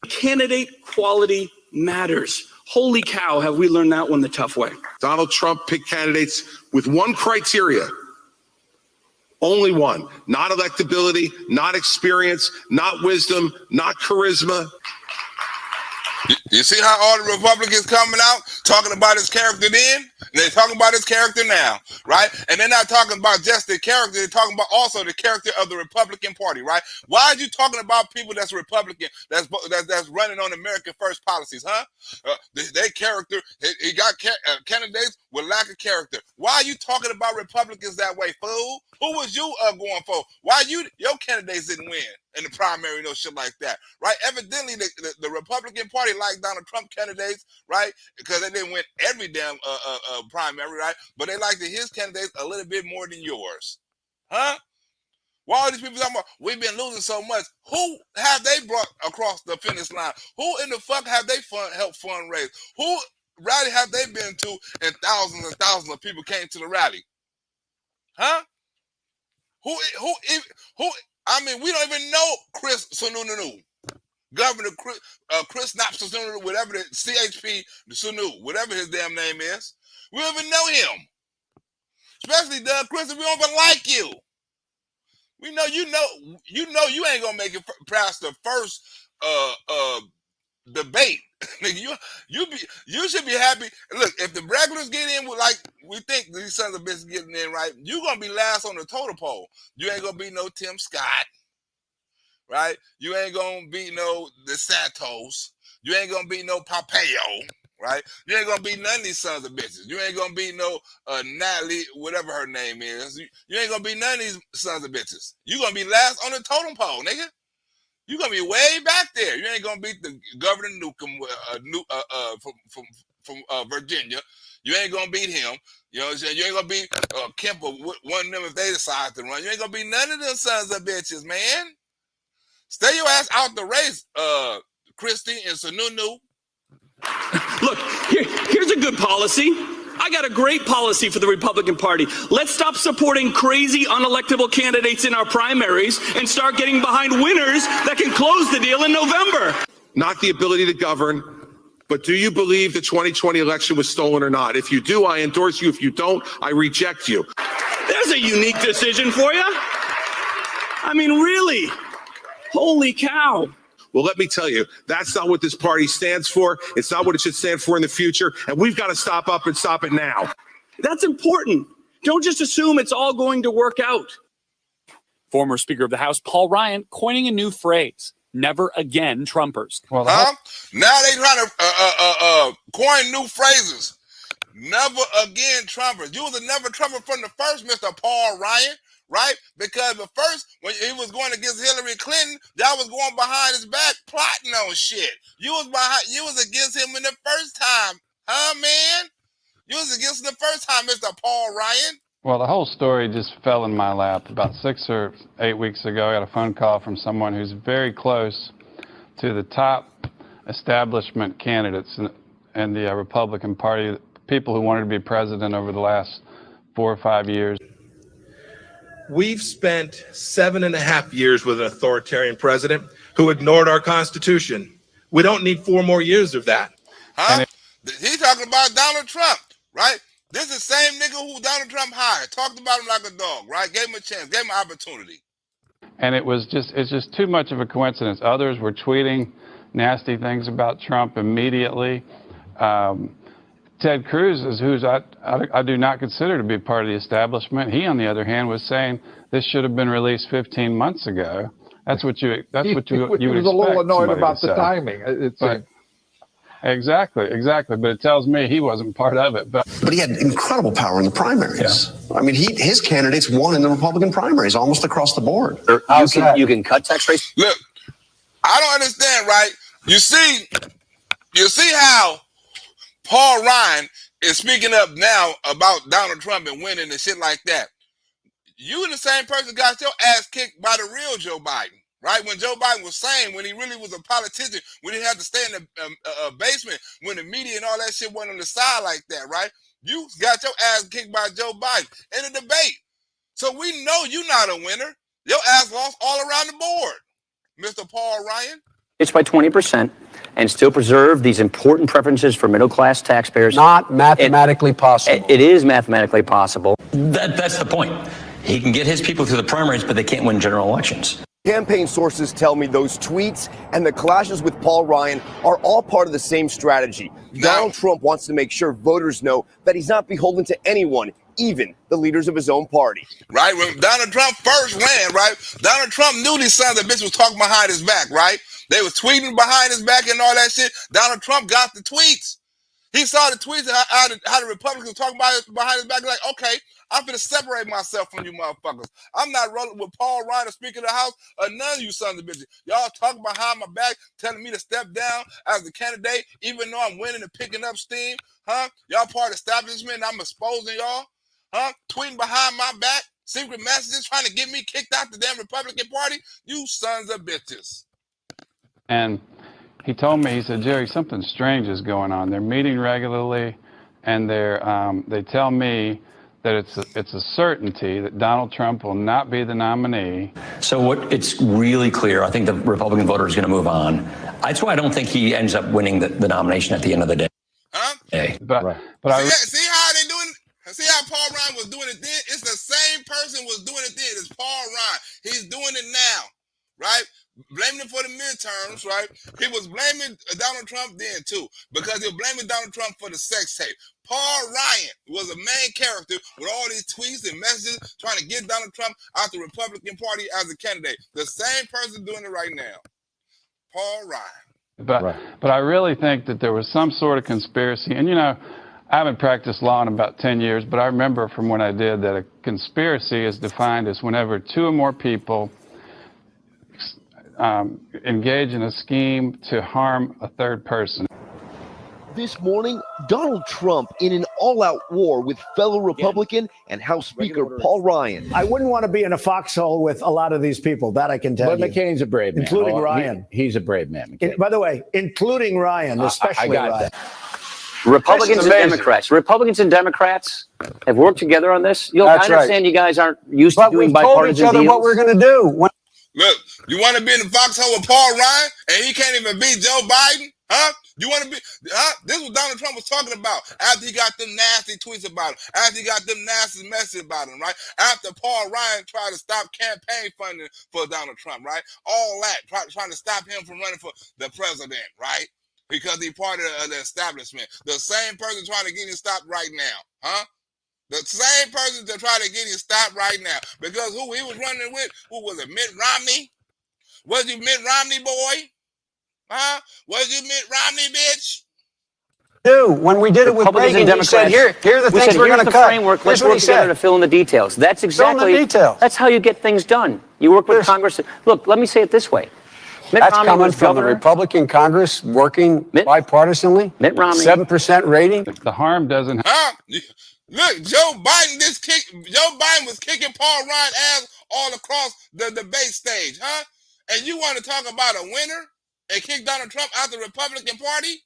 Candidate quality matters. Holy cow, have we learned that one the tough way. Donald Trump picked candidates with one criteria. Only one. Not electability, not experience, not wisdom, not charisma. You see how all the Republicans coming out talking about his character then? And they're talking about his character now, right? And they're not talking about just the character. They're talking about also the character of the Republican Party, right? Why are you talking about people that's Republican, that's running on American First policies, huh? Their character, he got candidates with lack of character. Why are you talking about Republicans that way, fool? Who was you going for? Why your candidates didn't win in the primary, no shit like that, right? Evidently, the Republican Party liked Donald Trump candidates, right? Because they didn't win every damn primary, right? But they liked his candidates a little bit more than yours, huh? Why are these people talking about we've been losing so much? Who have they brought across the finish line? Who in the fuck have they helped fundraise? Who rally have they been to and thousands of people came to the rally? Huh? Who? I mean, we don't even know Chris Sununu, Governor Chris Sununu, whatever the CHP Sunu, whatever his damn name is. We don't even know him. Especially Doug Christie, we don't even like you. We know you ain't gonna make it past the first debate. You should be happy. Look, if the regulars get in with like we think these sons of bitches getting in, right? You gonna be last on the totem pole. You ain't gonna be no Tim Scott, right? You ain't gonna be no DeSantos. You ain't gonna be no Pompeo, right? You ain't gonna be none of these sons of bitches. You ain't gonna be no Natalie, whatever her name is. You ain't gonna be none of these sons of bitches. You gonna be last on the totem pole, nigga. You gonna be way back there. You ain't gonna beat the Governor Newcomb from Virginia. You ain't gonna beat him. You know what I'm saying? You ain't gonna beat Kemp or one of them if they decide to run. You ain't gonna beat none of them sons of bitches, man. Stay your ass out the race, Christie and Sununu. Look, here's a good policy. I got a great policy for the Republican Party. Let's stop supporting crazy unelectable candidates in our primaries and start getting behind winners that can close the deal in November. Not the ability to govern, but do you believe the 2020 election was stolen or not? If you do, I endorse you. If you don't, I reject you. There's a unique decision for you. I mean, really? Holy cow. Well, let me tell you, that's not what this party stands for. It's not what it should stand for in the future. And we've got to stop up and stop it now. That's important. Don't just assume it's all going to work out. Former Speaker of the House Paul Ryan coining a new phrase, never again Trumpers. Well, now they trying to coin new phrases. Never again Trumpers. You was a never Trumper from the first, Mr. Paul Ryan. Right? Because the first, when he was going against Hillary Clinton, y'all was going behind his back plotting on shit. You was against him in the first time, huh, man? was against him the first time, Mr. Paul Ryan. Well, the whole story just fell in my lap. About 6 or 8 weeks ago, I got a phone call from someone who's very close to the top establishment candidates in the Republican Party, people who wanted to be president over the last 4 or 5 years. We've spent 7.5 years with an authoritarian president who ignored our Constitution. We don't need 4 more years of that. Huh? He's talking about Donald Trump, right? This is the same nigga who Donald Trump hired. Talked about him like a dog, right? Gave him a chance, gave him an opportunity. And it's just too much of a coincidence. Others were tweeting nasty things about Trump immediately. Ted Cruz, who I do not consider to be part of the establishment. He, on the other hand, was saying this should have been released 15 months ago. That's what you would expect. He was a little annoyed about the timing. Exactly. But it tells me he wasn't part of it. But he had incredible power in the primaries. Yeah. I mean, his candidates won in the Republican primaries almost across the board. You can cut tax rates. Look, I don't understand, right? You see how Paul Ryan is speaking up now about Donald Trump and winning and shit like that. You the same person got your ass kicked by the real Joe Biden. Right, when Joe Biden was saying, when he really was a politician, when he had to stay in the basement, when the media and all that shit went on the side like that, right? You got your ass kicked by Joe Biden in a debate. So we know you're not a winner. Your ass lost all around the board, Mr. Paul Ryan. It's by 20% and still preserve these important preferences for middle-class taxpayers. Not mathematically possible. It is mathematically possible. That's the point. He can get his people through the primaries, but they can't win general elections. Campaign sources tell me those tweets and the clashes with Paul Ryan are all part of the same strategy. Donald Trump wants to make sure voters know that he's not beholden to anyone, even the leaders of his own party. Right? When Donald Trump first ran, right? Donald Trump knew these sons of bitches was talking behind his back, right? They was tweeting behind his back and all that shit. Donald Trump got the tweets. He saw the tweets and how the Republicans were talking about it behind his back. Like, okay, I'm going to separate myself from you motherfuckers. I'm not rolling with Paul Ryan, Speaker of the House, or none of you sons of bitches. Y'all talking behind my back, telling me to step down as the candidate, even though I'm winning and picking up steam. Huh? Y'all part of the establishment and I'm exposing y'all. Huh? Tweeting behind my back, secret messages trying to get me kicked out the damn Republican Party. You sons of bitches. And he told me, he said, Jerry, something strange is going on. They're meeting regularly, and they tell me that it's a certainty that Donald Trump will not be the nominee. So it's really clear. I think the Republican voter is going to move on. That's why I don't think he ends up winning the nomination at the end of the day. Huh? See how they doing? See how Paul Ryan was doing it then? It's the same person was doing it then. It's Paul Ryan. He's doing it now, right? Blaming him for the midterms, right? He was blaming Donald Trump then too, because he was blaming Donald Trump for the sex tape. Paul Ryan was a main character with all these tweets and messages trying to get Donald Trump out the Republican Party as a candidate. The same person doing it right now. Paul Ryan. But I really think that there was some sort of conspiracy. And, you know, I haven't practiced law in about 10 years, but I remember from when I did that a conspiracy is defined as whenever 2 or more people engage in a scheme to harm a third person. This morning, Donald Trump in an all-out war with fellow Republican and House Speaker Paul Ryan. I wouldn't want to be in a foxhole with a lot of these people. That I can tell you. But McCain's a brave man. Including Ryan. He's a brave man. By the way, including Ryan, especially I got Ryan. that. Republicans and Democrats have worked together on this. I understand you guys aren't used to doing bipartisan deals. But we've told each other what we're going to do. Look, you want to be in the foxhole with Paul Ryan and he can't even beat Joe Biden? Huh? You want to be, This is what Donald Trump was talking about after he got them nasty tweets about him, after he got them nasty messages about him, right? After Paul Ryan tried to stop campaign funding for Donald Trump, right? All that, trying to stop him from running for the president, right? Because he part of the establishment. The same person trying to get him stopped right now, huh? The same person to try to get him stopped right now. Because who he was running with, who was it, Mitt Romney? Was you Mitt Romney, boy? Huh? Was you Mitt Romney, bitch? When we did it with Reagan, he said, here are the things we're going to cut. Framework. Let's work together to fill in the details. That's exactly, that's how you get things done. You work with Congress. Look, let me say it this way. That's coming from the Republican Congress working bipartisanly. Mitt Romney. 7% rating. The harm doesn't. Huh? Look, Joe Biden was kicking Paul Ryan ass all across the debate stage, huh? And you want to talk about a winner and kick Donald Trump out the Republican Party?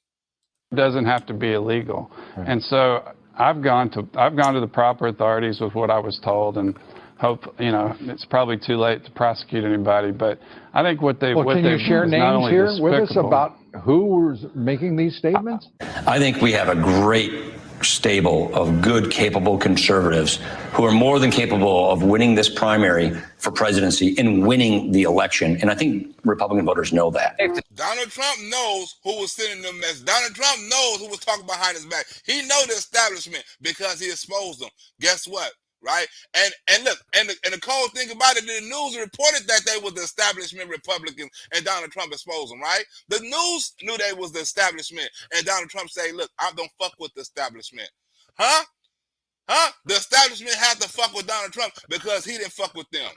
Doesn't have to be illegal. And so I've gone to the proper authorities with what I was told, and hope, you know, it's probably too late to prosecute anybody, but I think what they can you share names here with us about who was making these statements? I think we have a great stable of good, capable conservatives who are more than capable of winning this primary for presidency and winning the election. And I think Republican voters know that. Donald Trump knows who was sending them messages. Donald Trump knows who was talking behind his back. He knows the establishment because he exposed them. Guess what? Right? And look, and the cold thing about it, the news reported that they were the establishment Republicans and Donald Trump exposed them, right? The news knew they was the establishment, and Donald Trump say, look, I don't fuck with the establishment. Huh? The establishment had to fuck with Donald Trump because he didn't fuck with them.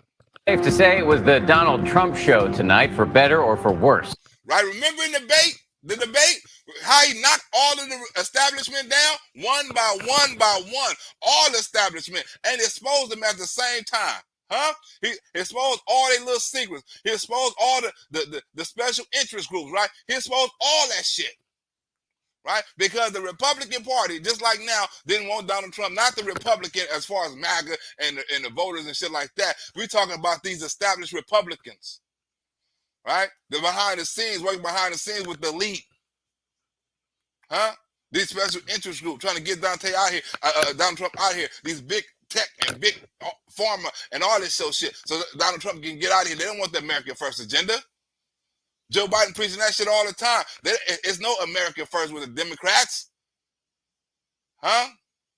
Safe to say it was the Donald Trump show tonight, for better or for worse. Right? Remember in the debate, how he knocked all of the establishment down one by one, all the establishment, and exposed them at the same time. Huh? He exposed all their little secrets. He exposed all the special interest groups, right? He exposed all that shit. Right? Because the Republican Party, just like now, didn't want Donald Trump, not the Republican as far as MAGA and the voters and shit like that. We're talking about these established Republicans. Right? They're behind the scenes, working behind the scenes with the elite. Huh? These special interest groups trying to get Donald Trump out here. These big tech and big pharma and all this shit. So Donald Trump can get out of here. They don't want the American First agenda. Joe Biden preaching that shit all the time. It's no American First with the Democrats. Huh?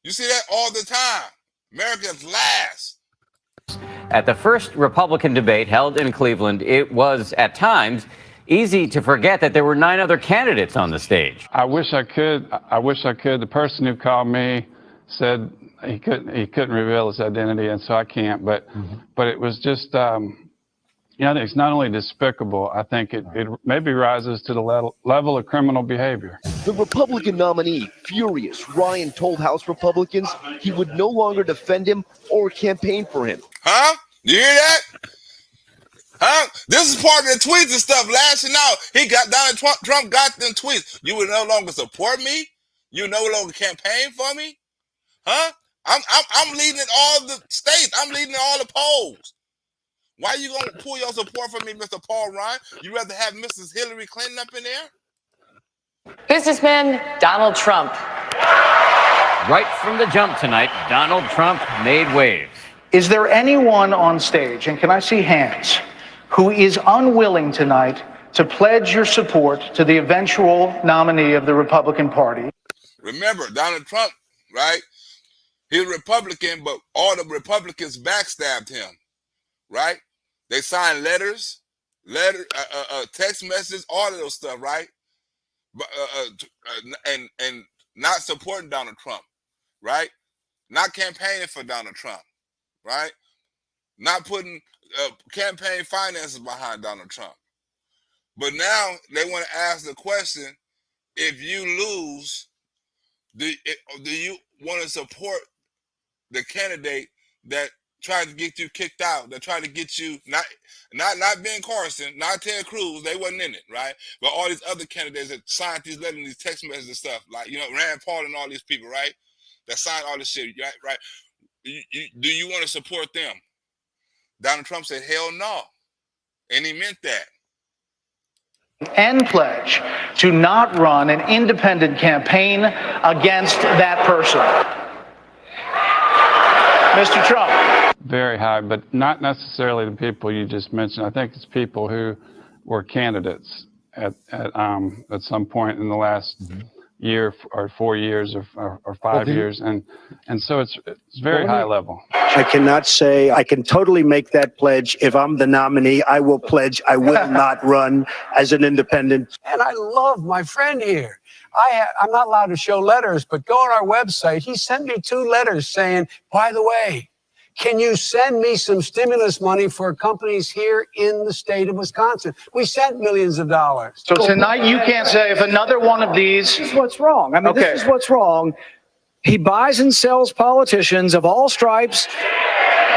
You see that all the time. America's last. At the first Republican debate held in Cleveland, it was at times easy to forget that there were 9 other candidates on the stage. I wish I could. The person who called me said he couldn't reveal his identity, and so I can't. But it was just, you know, it's not only despicable. I think it maybe rises to the level of criminal behavior. The Republican nominee, furious, Ryan told House Republicans he would no longer defend him or campaign for him. Huh? You hear that? Huh? This is part of the tweets and stuff lashing out. Donald Trump got them tweets. You would no longer support me? You no longer campaign for me? Huh? I'm leading in all the states. I'm leading in all the polls. Why are you going to pull your support from me, Mr. Paul Ryan? You rather have Mrs. Hillary Clinton up in there? Businessman Donald Trump. Right from the jump tonight, Donald Trump made waves. Is there anyone on stage, and can I see hands, who is unwilling tonight to pledge your support to the eventual nominee of the Republican Party? Remember, Donald Trump, right? He's a Republican, but all the Republicans backstabbed him, right? They signed letters, text messages, all of those stuff, right? But and not supporting Donald Trump, right? Not campaigning for Donald Trump, right? Not putting campaign finances behind Donald Trump. But now they want to ask the question: if you lose, do you want to support the candidate that tried to get you kicked out, that tried to get you not Ben Carson, not Ted Cruz, they wasn't in it, right? But all these other candidates that signed these letters, these text messages and stuff, like, you know, Rand Paul and all these people, right? That signed all this shit, right? Do you want to support them? Donald Trump said, hell no. And he meant that. And pledge to not run an independent campaign against that person. Mr. Trump. Very high, but not necessarily the people you just mentioned. I think it's people who were candidates at some point in the last year or 4 years or 5 years, and so it's very high level. I cannot say I can totally make that pledge. If I'm the nominee, I will pledge I will not run as an independent. And I love my friend here. I'm not allowed to show letters, but go on our website. He sent me 2 letters saying, by the way, Can you send me some stimulus money for companies here in the state of Wisconsin? We sent millions of dollars. So tonight you can't say if another one of these. This is what's wrong. I mean, this is what's wrong. He buys and sells politicians of all stripes.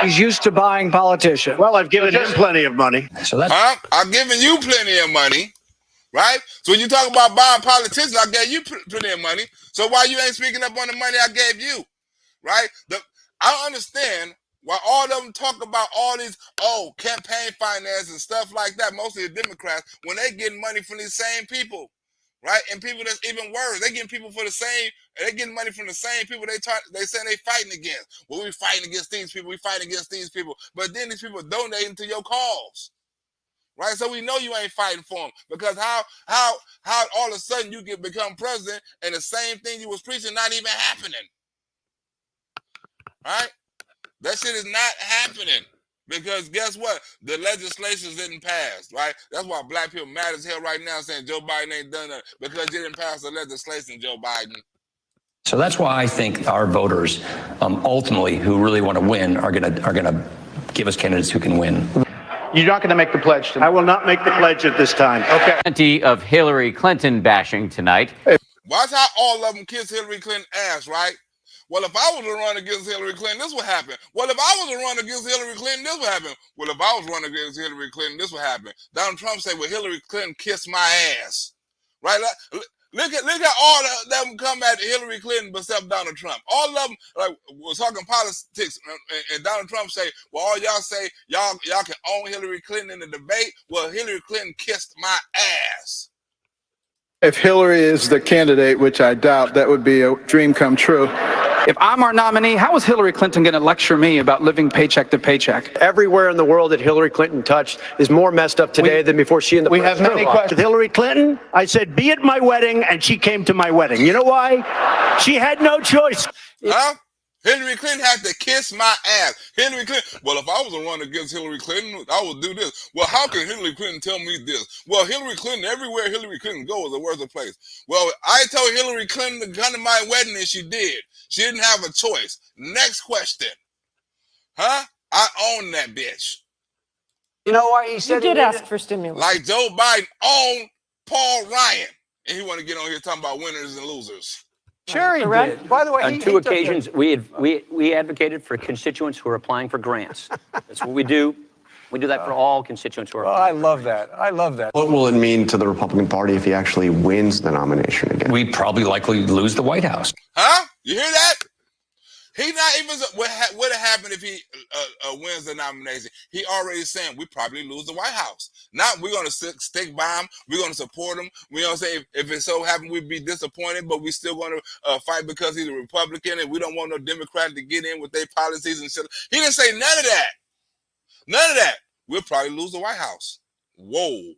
He's used to buying politicians. Well, I've given him plenty of money. So that's I've given you plenty of money, right? So when you talk about buying politicians, I gave you plenty of money. So why you ain't speaking up on the money I gave you, right? I don't understand why all of them talk about all these campaign finance and stuff like that. Mostly the Democrats, when they getting money from these same people, right? And people that's even worse, they getting people for the same. They getting money from the same people they say they fighting against. Well, we fighting against these people. We fighting against these people. But then these people donating to your cause, right? So we know you ain't fighting for them, because how all of a sudden you become president and the same thing you was preaching not even happening, right? That shit is not happening. Because guess what? The legislation didn't pass, right? That's why black people mad as hell right now saying Joe Biden ain't done that, because they didn't pass the legislation, Joe Biden. So that's why I think our voters, ultimately, who really want to win, are gonna give us candidates who can win. You're not going to make the pledge tonight. I will not make the pledge at this time. Okay. Plenty of Hillary Clinton bashing tonight. Watch how all of them kiss Hillary Clinton ass, right? Well, if I was to run against Hillary Clinton, this would happen. Well, if I was to run against Hillary Clinton, this would happen. Well, if I was running against Hillary Clinton, this would happen. Donald Trump said, well, Hillary Clinton kissed my ass, right? Look at all of them come at Hillary Clinton except Donald Trump. All of them, like, we're talking politics, and Donald Trump say, well, all y'all say y'all can own Hillary Clinton in the debate. Well, Hillary Clinton kissed my ass. If Hillary is the candidate, which I doubt, that would be a dream come true. If I'm our nominee, how is Hillary Clinton going to lecture me about living paycheck to paycheck? Everywhere in the world that Hillary Clinton touched is more messed up today than before she and the have many questions. With Hillary Clinton, I said, be at my wedding, and she came to my wedding. You know why? She had no choice. Huh? Hillary Clinton had to kiss my ass. Hillary Clinton, well, if I was to run against Hillary Clinton, I would do this. Well, how can Hillary Clinton tell me this? Well, Hillary Clinton, everywhere Hillary Clinton goes, is a worse place. Well, I told Hillary Clinton to come to my wedding, and she did. She didn't have a choice. Next question. Huh? I own that bitch. You know why he said you did ask for stimulus? Like Joe Biden owned Paul Ryan. And he want to get on here talking about winners and losers. Sure he did. By the way, on two occasions, we advocated for constituents who are applying for grants. That's what we do. We do that for all constituents who are applying. I love that. I love that. What will it mean to the Republican Party if he actually wins the nomination again? We probably likely lose the White House. Huh? You hear that? He not even what would have happened if he wins the nomination. He already saying we probably lose the White House. Not we're gonna stick by him. We're gonna support him. We don't say if it so happened we'd be disappointed, but we still gonna fight because he's a Republican and we don't want no Democrat to get in with their policies and shit. He didn't say none of that. None of that. We'll probably lose the White House. Whoa.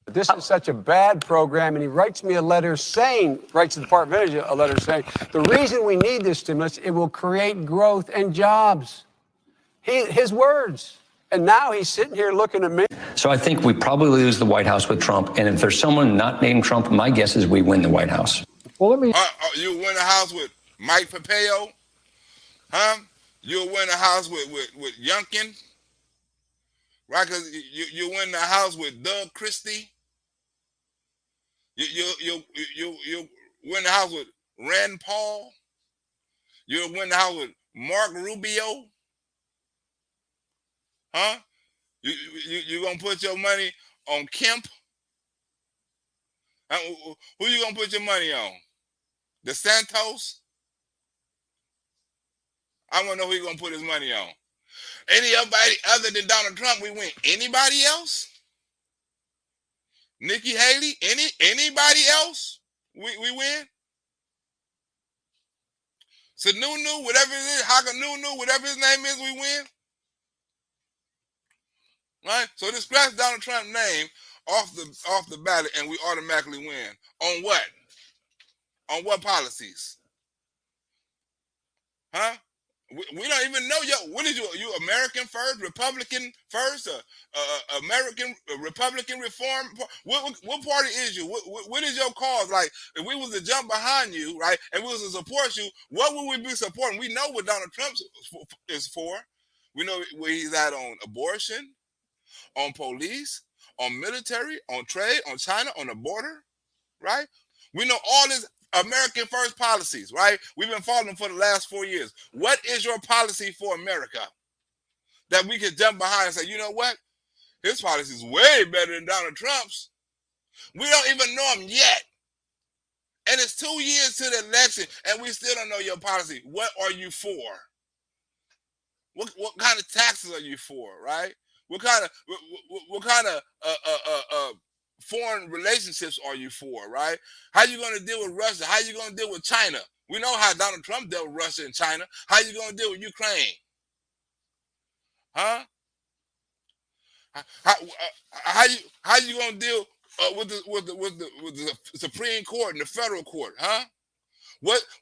This is such a bad program, and he writes me a letter saying, writes the Department of Energy a letter saying, the reason we need this stimulus, it will create growth and jobs. His words. And now he's sitting here looking at me. So I think we probably lose the White House with Trump. And if there's someone not named Trump, my guess is we win the White House. Well, let me. You win the House with Mike Pompeo? Huh? You'll win the House with Youngkin? Right? Because you win the House with Doug Christie? You win the House with Rand Paul. You'll win the House with Mark Rubio. Huh? You gonna put your money on Kemp? Who you gonna put your money on? DeSantis? I wanna know who you gonna put his money on. Anybody other than Donald Trump, we win. Anybody else? Nikki Haley? Anybody else? We win? Sununu, whatever it is, Haganunu, whatever his name is, we win? Right? So just scratch Donald Trump's name off the ballot and we automatically win. On what? On what policies? Huh? We don't even know what is you American first, Republican first, American Republican reform. What party is you? What is your cause? Like, if we was to jump behind you, right, and we was to support you, what would we be supporting? We know what Donald Trump is for. We know where he's at on abortion, on police, on military, on trade, on China, on the border, right? We know all this American first policies, right? We've been following them for the last 4 years. What is your policy for America that we can jump behind and say, you know what? His policy is way better than Donald Trump's. We don't even know him yet. And it's 2 years to the election, and we still don't know your policy. What are you for? What kind of taxes are you for, right? What kind of foreign relationships are you for, right? How you going to deal with Russia? How you going to deal with China? We know how Donald Trump dealt with Russia and China. How you going to deal with Ukraine? Huh? How you going to deal with the Supreme Court and the federal court? Huh?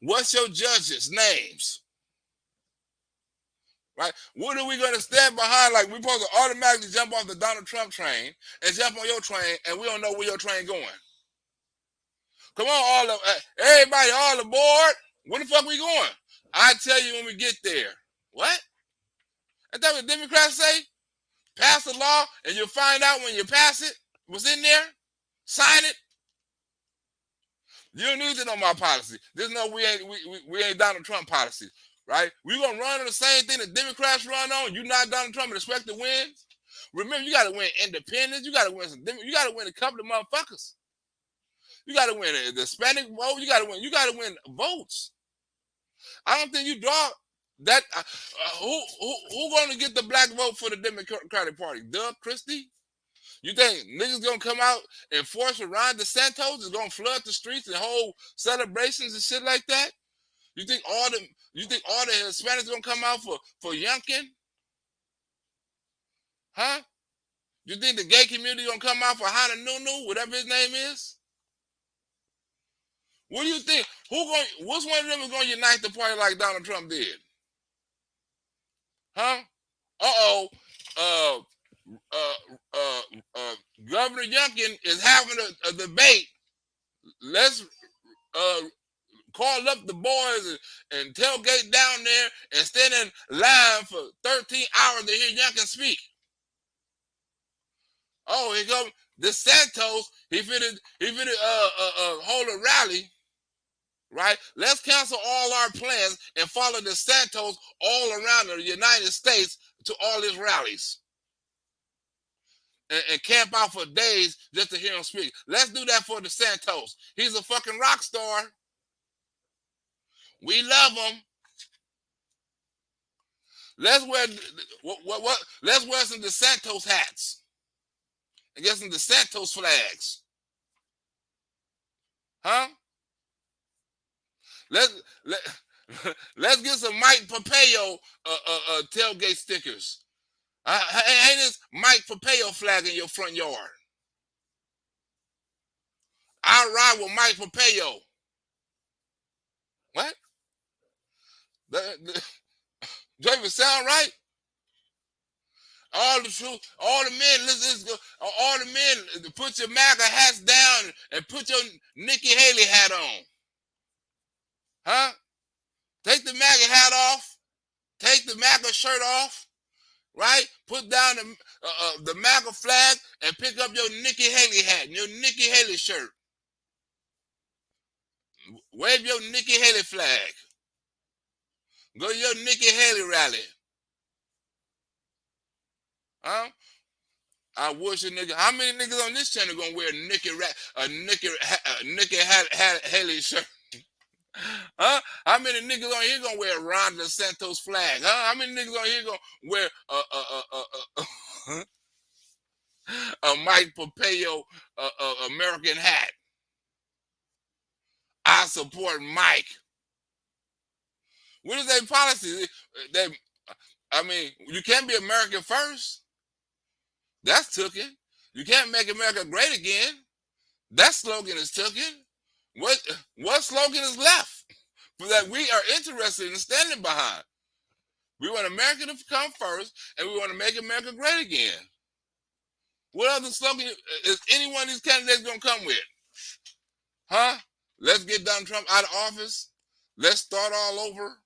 What's your judges' names? Right? What are we going to stand behind? Like, we're supposed to automatically jump off the Donald Trump train and jump on your train, and we don't know where your train going. Come on, everybody, all aboard. Where the fuck we going? I'll tell you when we get there. What? Is that what Democrats say? Pass the law, and you'll find out when you pass it what's in there. Sign it. You don't need to know my policy. There's no we ain't Donald Trump policy. Right? We're going to run on the same thing the Democrats run on. You're not Donald Trump and expect to win. Remember, you got to win independence. You got to win you got to win a couple of motherfuckers. You got to win the Hispanic vote. You got to win votes. I don't think you draw that. Who going to get the black vote for the Democratic Party? Doug Christie? You think niggas going to come out and force Ron DeSantis is going to flood the streets and hold celebrations and shit like that? You think all the Hispanics gonna come out for Youngkin? Huh? You think the gay community gonna come out for Hananunu, whatever his name is? What do you think? What's one of them is gonna unite the party like Donald Trump did? Huh? Governor Youngkin is having a debate. Let's call up the boys and tailgate down there and stand in line for 13 hours to hear Youngkin speak. Oh, here comes DeSantis. He finna hold a rally, right? Let's cancel all our plans and follow DeSantis all around the United States to all his rallies. And camp out for days just to hear him speak. Let's do that for DeSantis. He's a fucking rock star. We love him. Let's wear Let's wear some DeSantis hats and get some DeSantis flags. Huh? Let's get some Mike Pompeo tailgate stickers. Ain't this Mike Pompeo flag in your front yard? I ride with Mike Pompeo. What? Do it even sound right? All the truth, all the men, listen, all the men, put your MAGA hats down and put your Nikki Haley hat on. Huh? Take the MAGA hat off. Take the MAGA shirt off. Right? Put down the MAGA flag and pick up your Nikki Haley hat and your Nikki Haley shirt. Wave your Nikki Haley flag. Go to your Nikki Haley rally. Huh? I wish a nigga. How many niggas on this channel gonna wear a Nikki Haley shirt? Huh? How many niggas on here gonna wear Ron DeSantis flag? Huh? How many niggas on here gonna wear a Mike Pompeo American hat? I support Mike. What is their policy? You can't be American first. That's tooken. You can't make America great again. That slogan is tooken. What slogan is left that we are interested in standing behind? We want America to come first, and we want to make America great again. What other slogan is any one of these candidates going to come with? Huh? Let's get Donald Trump out of office. Let's start all over.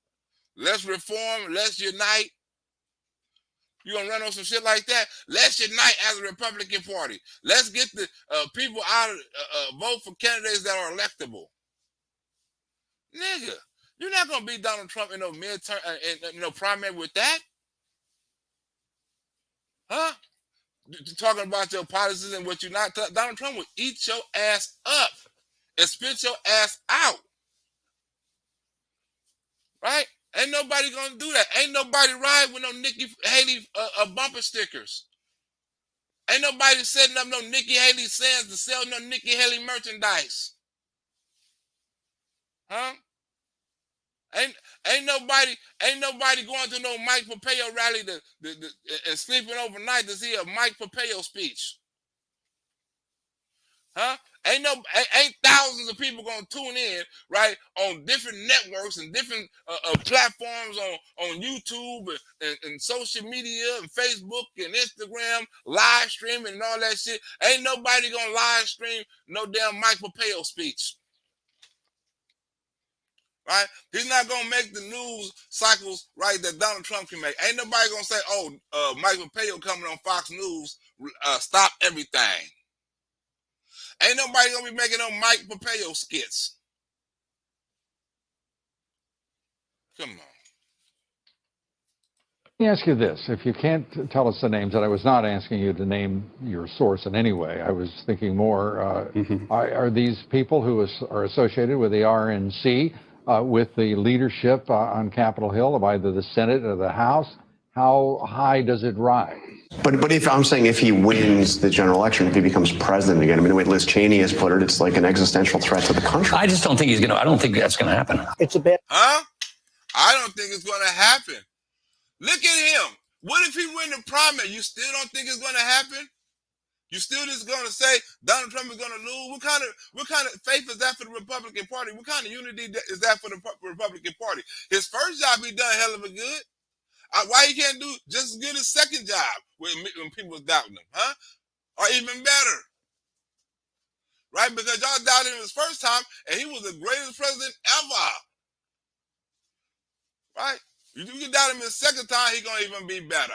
Let's reform. Let's unite. You going to run on some shit like that? Let's unite as a Republican Party. Let's get the people out of vote for candidates that are electable. Nigga, you're not going to beat Donald Trump in no midterm, in no primary with that. Huh? Talking about your policies and what you're not. Donald Trump will eat your ass up and spit your ass out. Right? Ain't nobody gonna do that. Ain't nobody ride with no Nikki Haley bumper stickers. Ain't nobody setting up no Nikki Haley stands to sell no Nikki Haley merchandise. Huh? Ain't nobody going to no Mike Pompeo rally and sleeping overnight to see a Mike Pompeo speech. Huh? Ain't thousands of people gonna tune in, right, on different networks and different platforms on YouTube and social media and Facebook and Instagram, live streaming and all that shit. Ain't nobody gonna live stream no damn Mike Pompeo speech. Right? He's not gonna make the news cycles, right, that Donald Trump can make. Ain't nobody gonna say, oh, Mike Pompeo coming on Fox News, stop everything. Ain't nobody gonna be making no Mike Pompeo skits. Come on. Let me ask you this. If you can't tell us the names, and I was not asking you to name your source in any way. I was thinking more, are these people who are associated with the RNC, with the leadership on Capitol Hill of either the Senate or the House? How high does it rise? But if I'm saying if he wins the general election, if he becomes president again, I mean, the way Liz Cheney has put it, it's like an existential threat to the country. I just don't think he's going to, I don't think that's going to happen. It's a bad. Huh? I don't think it's going to happen. Look at him. What if he win the primary? You still don't think it's going to happen? You still just going to say Donald Trump is going to lose? What kind of faith is that for the Republican Party? What kind of unity is that for the Republican Party? His first job, he done hell of a good. Why he can't do just as good as second job when people was doubting him, huh? Or even better, right? Because y'all doubted him his first time, and he was the greatest president ever, right? You can doubt him his second time, he gonna even be better.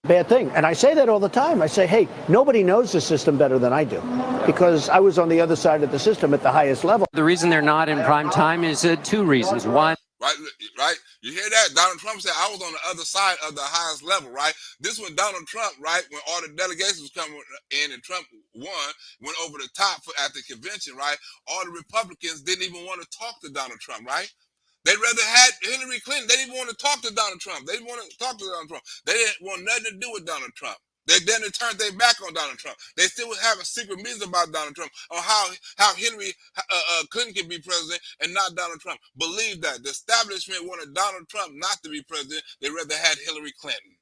Bad thing. And I say that all the time. I say, hey, nobody knows the system better than I do because I was on the other side of the system at the highest level. The reason they're not in prime time is two reasons. One, Right? You hear that? Donald Trump said, I was on the other side of the highest level, right? This when Donald Trump, right, when all the delegations was coming in and Trump went over the top at the convention, right? All the Republicans didn't even want to talk to Donald Trump, right? They'd rather had Hillary Clinton. They didn't want to talk to Donald Trump. They didn't want to talk to Donald Trump. They didn't want nothing to do with Donald Trump. They then turned their back on Donald Trump. They still was having secret meetings about Donald Trump on how Hillary Clinton can be president and not Donald Trump. Believe that. The establishment wanted Donald Trump not to be president. They rather had Hillary Clinton.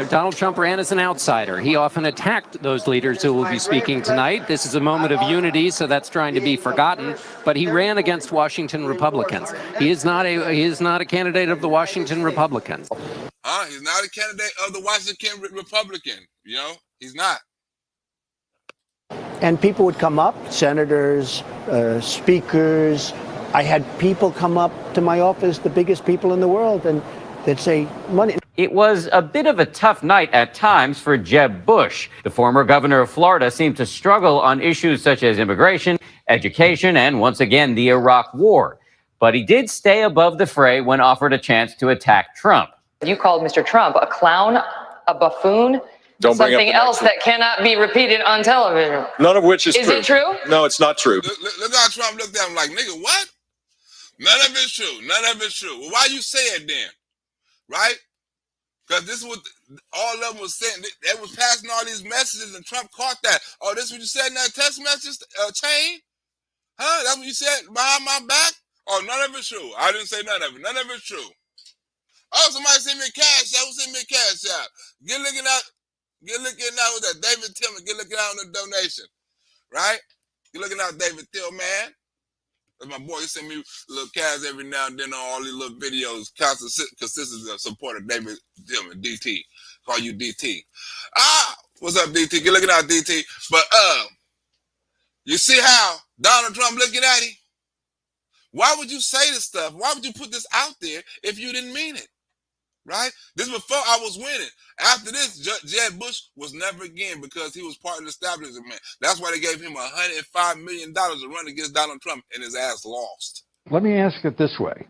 Donald Trump ran as an outsider. He often attacked those leaders who will be speaking tonight. This is a moment of unity, so that's trying to be forgotten. But he ran against Washington Republicans. He is not a candidate of the Washington Republicans. He's not a candidate of the Washington Republican. You know, he's not. And people would come up, senators, speakers. I had people come up to my office, the biggest people in the world, and they'd say, money. It was a bit of a tough night at times for Jeb Bush. The former governor of Florida seemed to struggle on issues such as immigration, education, and once again, the Iraq War. But he did stay above the fray when offered a chance to attack Trump. You called Mr. Trump a clown, a buffoon, something else that cannot be repeated on television. None of which is true. Is it true? No, it's not true. Look how Trump looked at him like, nigga, what? None of it's true. None of it's true. Well, why you say it then? Right? Because this is what all of them was saying. They was passing all these messages, and Trump caught that. Oh, this is what you said in that text message chain? Huh? That's what you said behind my back? Oh, none of it's true. I didn't say none of it. None of it's true. Oh, somebody sent me cash out. Who sent me cash out? Get looking out with that David Tillman. Get looking out on the donation. Right? Get looking out David Tillman. That's my boy. He send me little casts every now and then on all these little videos. Consistency of support of David Tillman, DT. Call you DT. What's up, DT? Good looking out, DT. But you see how Donald Trump looking at him? Why would you say this stuff? Why would you put this out there if you didn't mean it? Right? This before I was winning. After this, Jeb Bush was never again because he was part of the establishment. That's why they gave him $105 million to run against Donald Trump, and his ass lost. Let me ask it this way.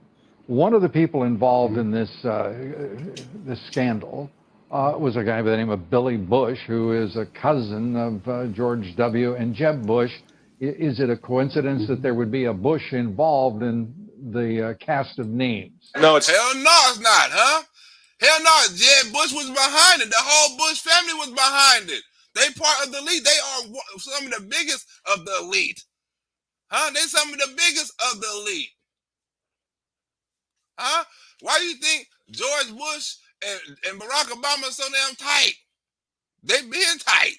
One of the people involved in this this scandal was a guy by the name of Billy Bush, who is a cousin of George W. and Jeb Bush. Is it a coincidence that there would be a Bush involved in the cast of names? No, it's hell no, it's not, huh? Hell no, Jeb Bush was behind it. The whole Bush family was behind it. They part of the elite. They are some of the biggest of the elite. Huh? They some of the biggest of the elite. Huh? Why do you think George Bush and Barack Obama are so damn tight? They being tight.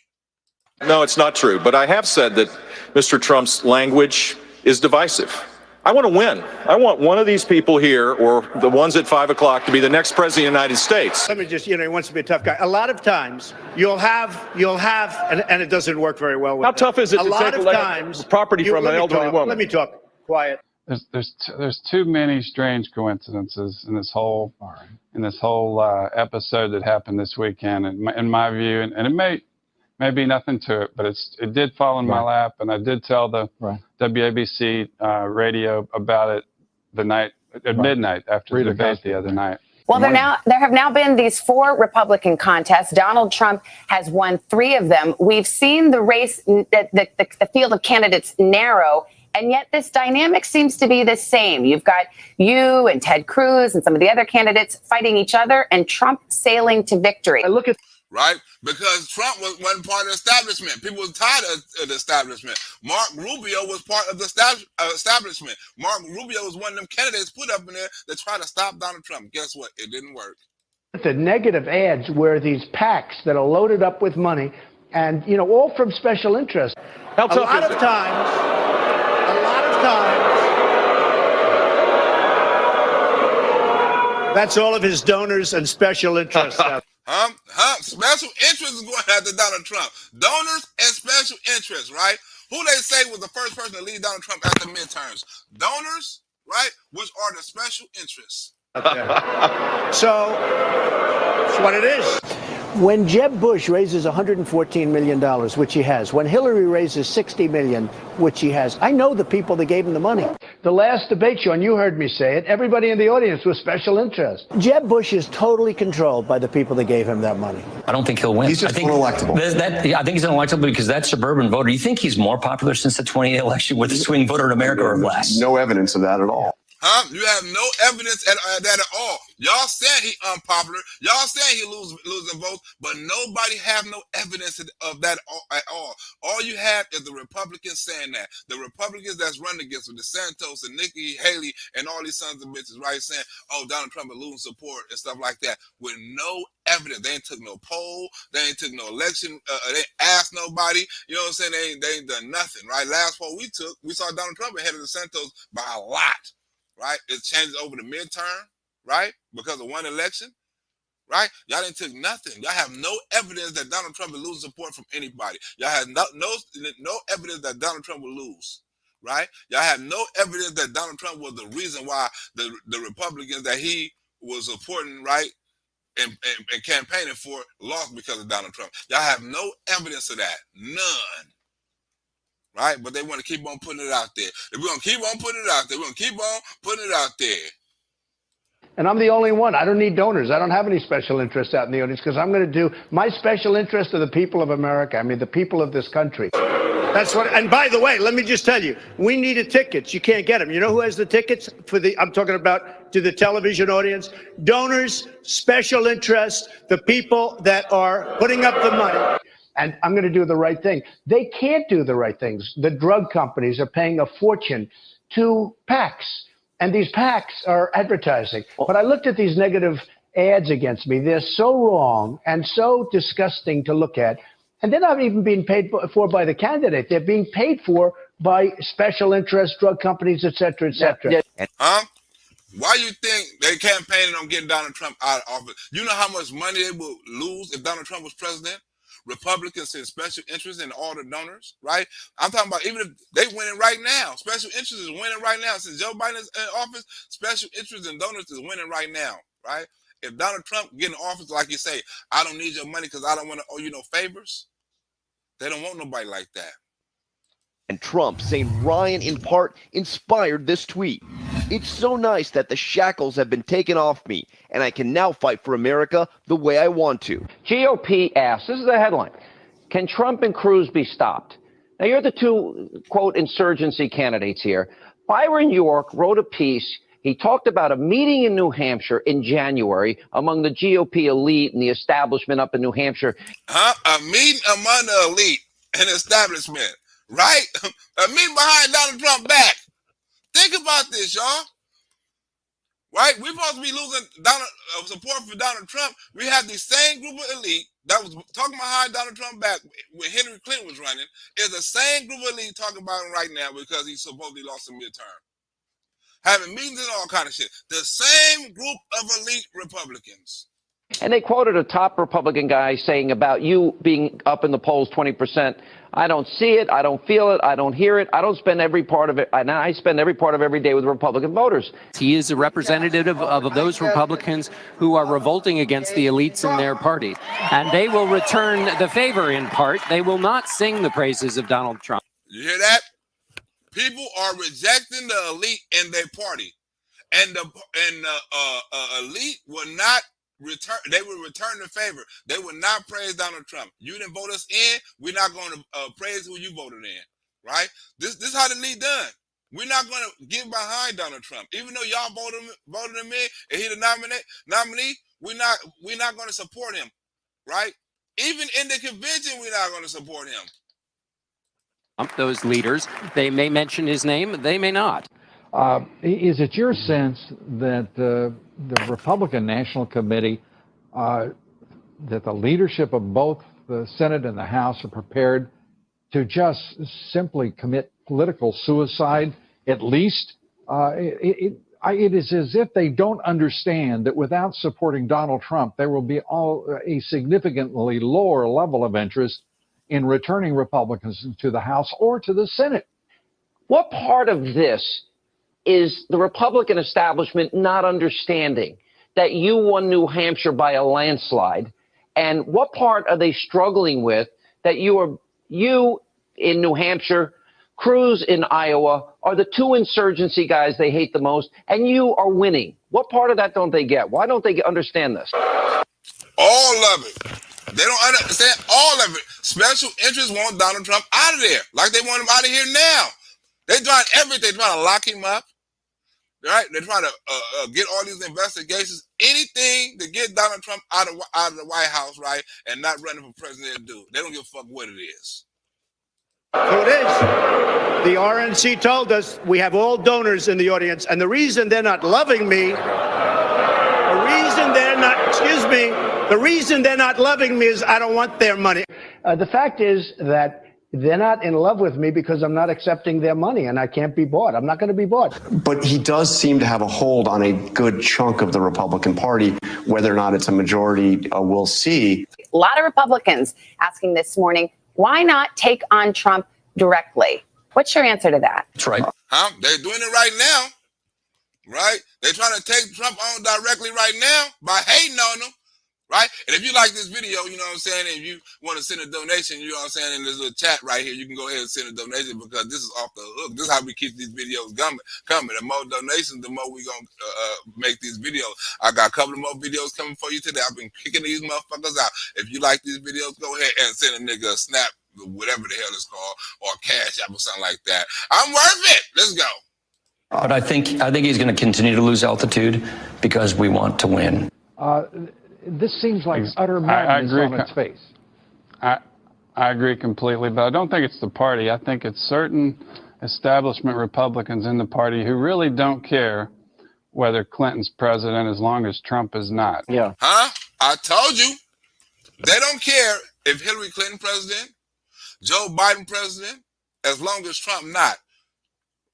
No, it's not true. But I have said that Mr. Trump's language is divisive. I want to win. I want one of these people here, or the ones at 5 o'clock, to be the next president of the United States. Let me just, he wants to be a tough guy. A lot of times you'll have, and it doesn't work very well with How tough is it to take property from an elderly woman? Let me talk. Quiet. There's too many strange coincidences in this whole episode that happened this weekend, in my view, and it may be nothing to it, but it did fall in my lap, and I did tell the WABC radio about it at midnight after the debate the other night. Well, there have now been these 4 Republican contests. Donald Trump has won 3 of them. We've seen the race, the field of candidates narrow, and yet this dynamic seems to be the same. You've got you and Ted Cruz and some of the other candidates fighting each other, and Trump sailing to victory. Right? Because Trump wasn't part of the establishment. People were tired of the establishment. Mark Rubio was part of the establishment. Mark Rubio was one of them candidates put up in there that tried to stop Donald Trump. Guess what? It didn't work. The negative ads were these PACs that are loaded up with money and, all from special interest. How tough a lot of times, that's all of his donors and special interests. Special interests is going after Donald Trump. Donors and special interests, right? Who they say was the first person to lead Donald Trump after midterms? Donors, right? Which are the special interests. So that's what it is. When Jeb Bush raises $114 million, which he has, when Hillary raises $60 million, which he has, I know the people that gave him the money. The last debate, Sean, you heard me say it, everybody in the audience was special interest. Jeb Bush is totally controlled by the people that gave him that money. I don't think he'll win. He's just unelectable. I think he's unelectable because that suburban voter, you think he's more popular since the 2020 election with the swing voter in America or less? No evidence of that at all. You have no evidence at that at all. Y'all saying he unpopular. Y'all saying he losing votes, but nobody have no evidence of that at all. All you have is the Republicans saying that. The Republicans that's running against him, DeSantis and Nikki Haley and all these sons of bitches, right, saying, oh, Donald Trump is losing support and stuff like that with no evidence. They ain't took no poll. They ain't took no election. They ain't asked nobody. You know what I'm saying? They ain't done nothing, right? Last poll we took, we saw Donald Trump ahead of DeSantis by a lot. Right? It changes over the midterm, right? Because of one election, right? Y'all didn't take nothing. Y'all have no evidence that Donald Trump is losing support from anybody. Y'all have no evidence that Donald Trump will lose, right? Y'all have no evidence that Donald Trump was the reason why the Republicans that he was supporting, right, and campaigning for lost because of Donald Trump. Y'all have no evidence of that. None. Right? But they want to keep on putting it out there. If we're going to keep on putting it out there, we're going to keep on putting it out there. And I'm the only one. I don't need donors. I don't have any special interests out in the audience because I'm going to do my special interest of the people of America. I mean, the people of this country. That's what. And by the way, let me just tell you, we needed tickets. You can't get them. You know who has the tickets for the? I'm talking about to the television audience. Donors, special interests, the people that are putting up the money. And I'm going to do the right thing. They can't do the right things. The drug companies are paying a fortune to PACs, and these PACs are advertising. But I looked at these negative ads against me. They're so wrong and so disgusting to look at. And they're not even being paid for by the candidate. They're being paid for by special interest drug companies, et cetera, et cetera. Huh? Why you think they campaigning on getting Donald Trump out of office? You know how much money they would lose if Donald Trump was president? Republicans and special interests and all the donors, right? I'm talking about even if they winning right now. Special interests is winning right now. Since Joe Biden is in office, special interests and donors is winning right now, right? If Donald Trump get in office, like you say, I don't need your money because I don't want to owe you no favors. They don't want nobody like that. And Trump saying Ryan, in part, inspired this tweet. It's so nice that the shackles have been taken off me, and I can now fight for America the way I want to. GOP asks, this is the headline, can Trump and Cruz be stopped? Now, you're the two, quote, insurgency candidates here. Byron York wrote a piece. He talked about a meeting in New Hampshire in January among the GOP elite and the establishment up in New Hampshire. A meeting among the elite and establishment, right? A meeting behind Donald Trump's back. Think about this, y'all. Right? We're supposed to be losing support for Donald Trump. We have the same group of elite that was talking behind Donald Trump back when Hillary Clinton was running. Is the same group of elite talking about him right now because he supposedly lost a midterm. Having meetings and all kind of shit. The same group of elite Republicans. And they quoted a top Republican guy saying about you being up in the polls 20%. I don't see it. I don't feel it. I don't hear it. I don't spend every part of it. And I spend every part of every day with Republican voters. He is a representative of those Republicans who are revolting against the elites in their party. And they will return the favor in part. They will not sing the praises of Donald Trump. You hear that? People are rejecting the elite in their party. And the elite will not return. They will return the favor. They will not praise Donald Trump. You didn't vote us in. We're not going to praise who you voted in, right? This is how the lead done. We're not going to get behind Donald Trump, even though y'all voted him in and he the nominee. We're not going to support him, right? Even in the convention, we're not going to support him. Those leaders, they may mention his name, they may not. Is it your sense that the Republican National Committee, that the leadership of both the Senate and the House are prepared to just simply commit political suicide? At least it is as if they don't understand that without supporting Donald Trump, there will be a significantly lower level of interest in returning Republicans to the House or to the Senate. What part of this is the Republican establishment not understanding that you won New Hampshire by a landslide? And what part are they struggling with that you in New Hampshire, Cruz in Iowa are the two insurgency guys they hate the most, and you are winning? What part of that don't they get? Why don't they understand this? All of it. They don't understand all of it. Special interests want Donald Trump out of there, like they want him out of here now. They're trying everything. They're trying to lock him up. Right? They're trying to get all these investigations, anything to get Donald Trump out of the White House, right, and not running for president to do. They don't give a fuck what it is. So it is. The RNC told us we have all donors in the audience, and the reason they're not loving me, the reason they're not loving me is I don't want their money. The fact is that they're not in love with me because I'm not accepting their money, and I can't be bought. I'm not going to be bought. But he does seem to have a hold on a good chunk of the Republican Party. Whether or not it's a majority, we'll see. A lot of Republicans asking this morning, why not take on Trump directly? What's your answer to that? That's right. They're doing it right now, right? They're trying to take Trump on directly right now by hating on him. Right? And if you like this video, you know what I'm saying, and if you want to send a donation, you know what I'm saying, and there's a chat right here, you can go ahead and send a donation because this is off the hook. This is how we keep these videos coming. The more donations, the more we going to make these videos. I got a couple of more videos coming for you today. I've been kicking these motherfuckers out. If you like these videos, go ahead and send a nigga a snap, whatever the hell it's called, or a cash app or something like that. I'm worth it. Let's go. But I think he's going to continue to lose altitude because we want to win. This seems like utter madness on its face. I agree completely, but I don't think it's the party. I think it's certain establishment Republicans in the party who really don't care whether Clinton's president as long as Trump is not. Yeah. I told you. They don't care if Hillary Clinton president, Joe Biden president, as long as Trump not,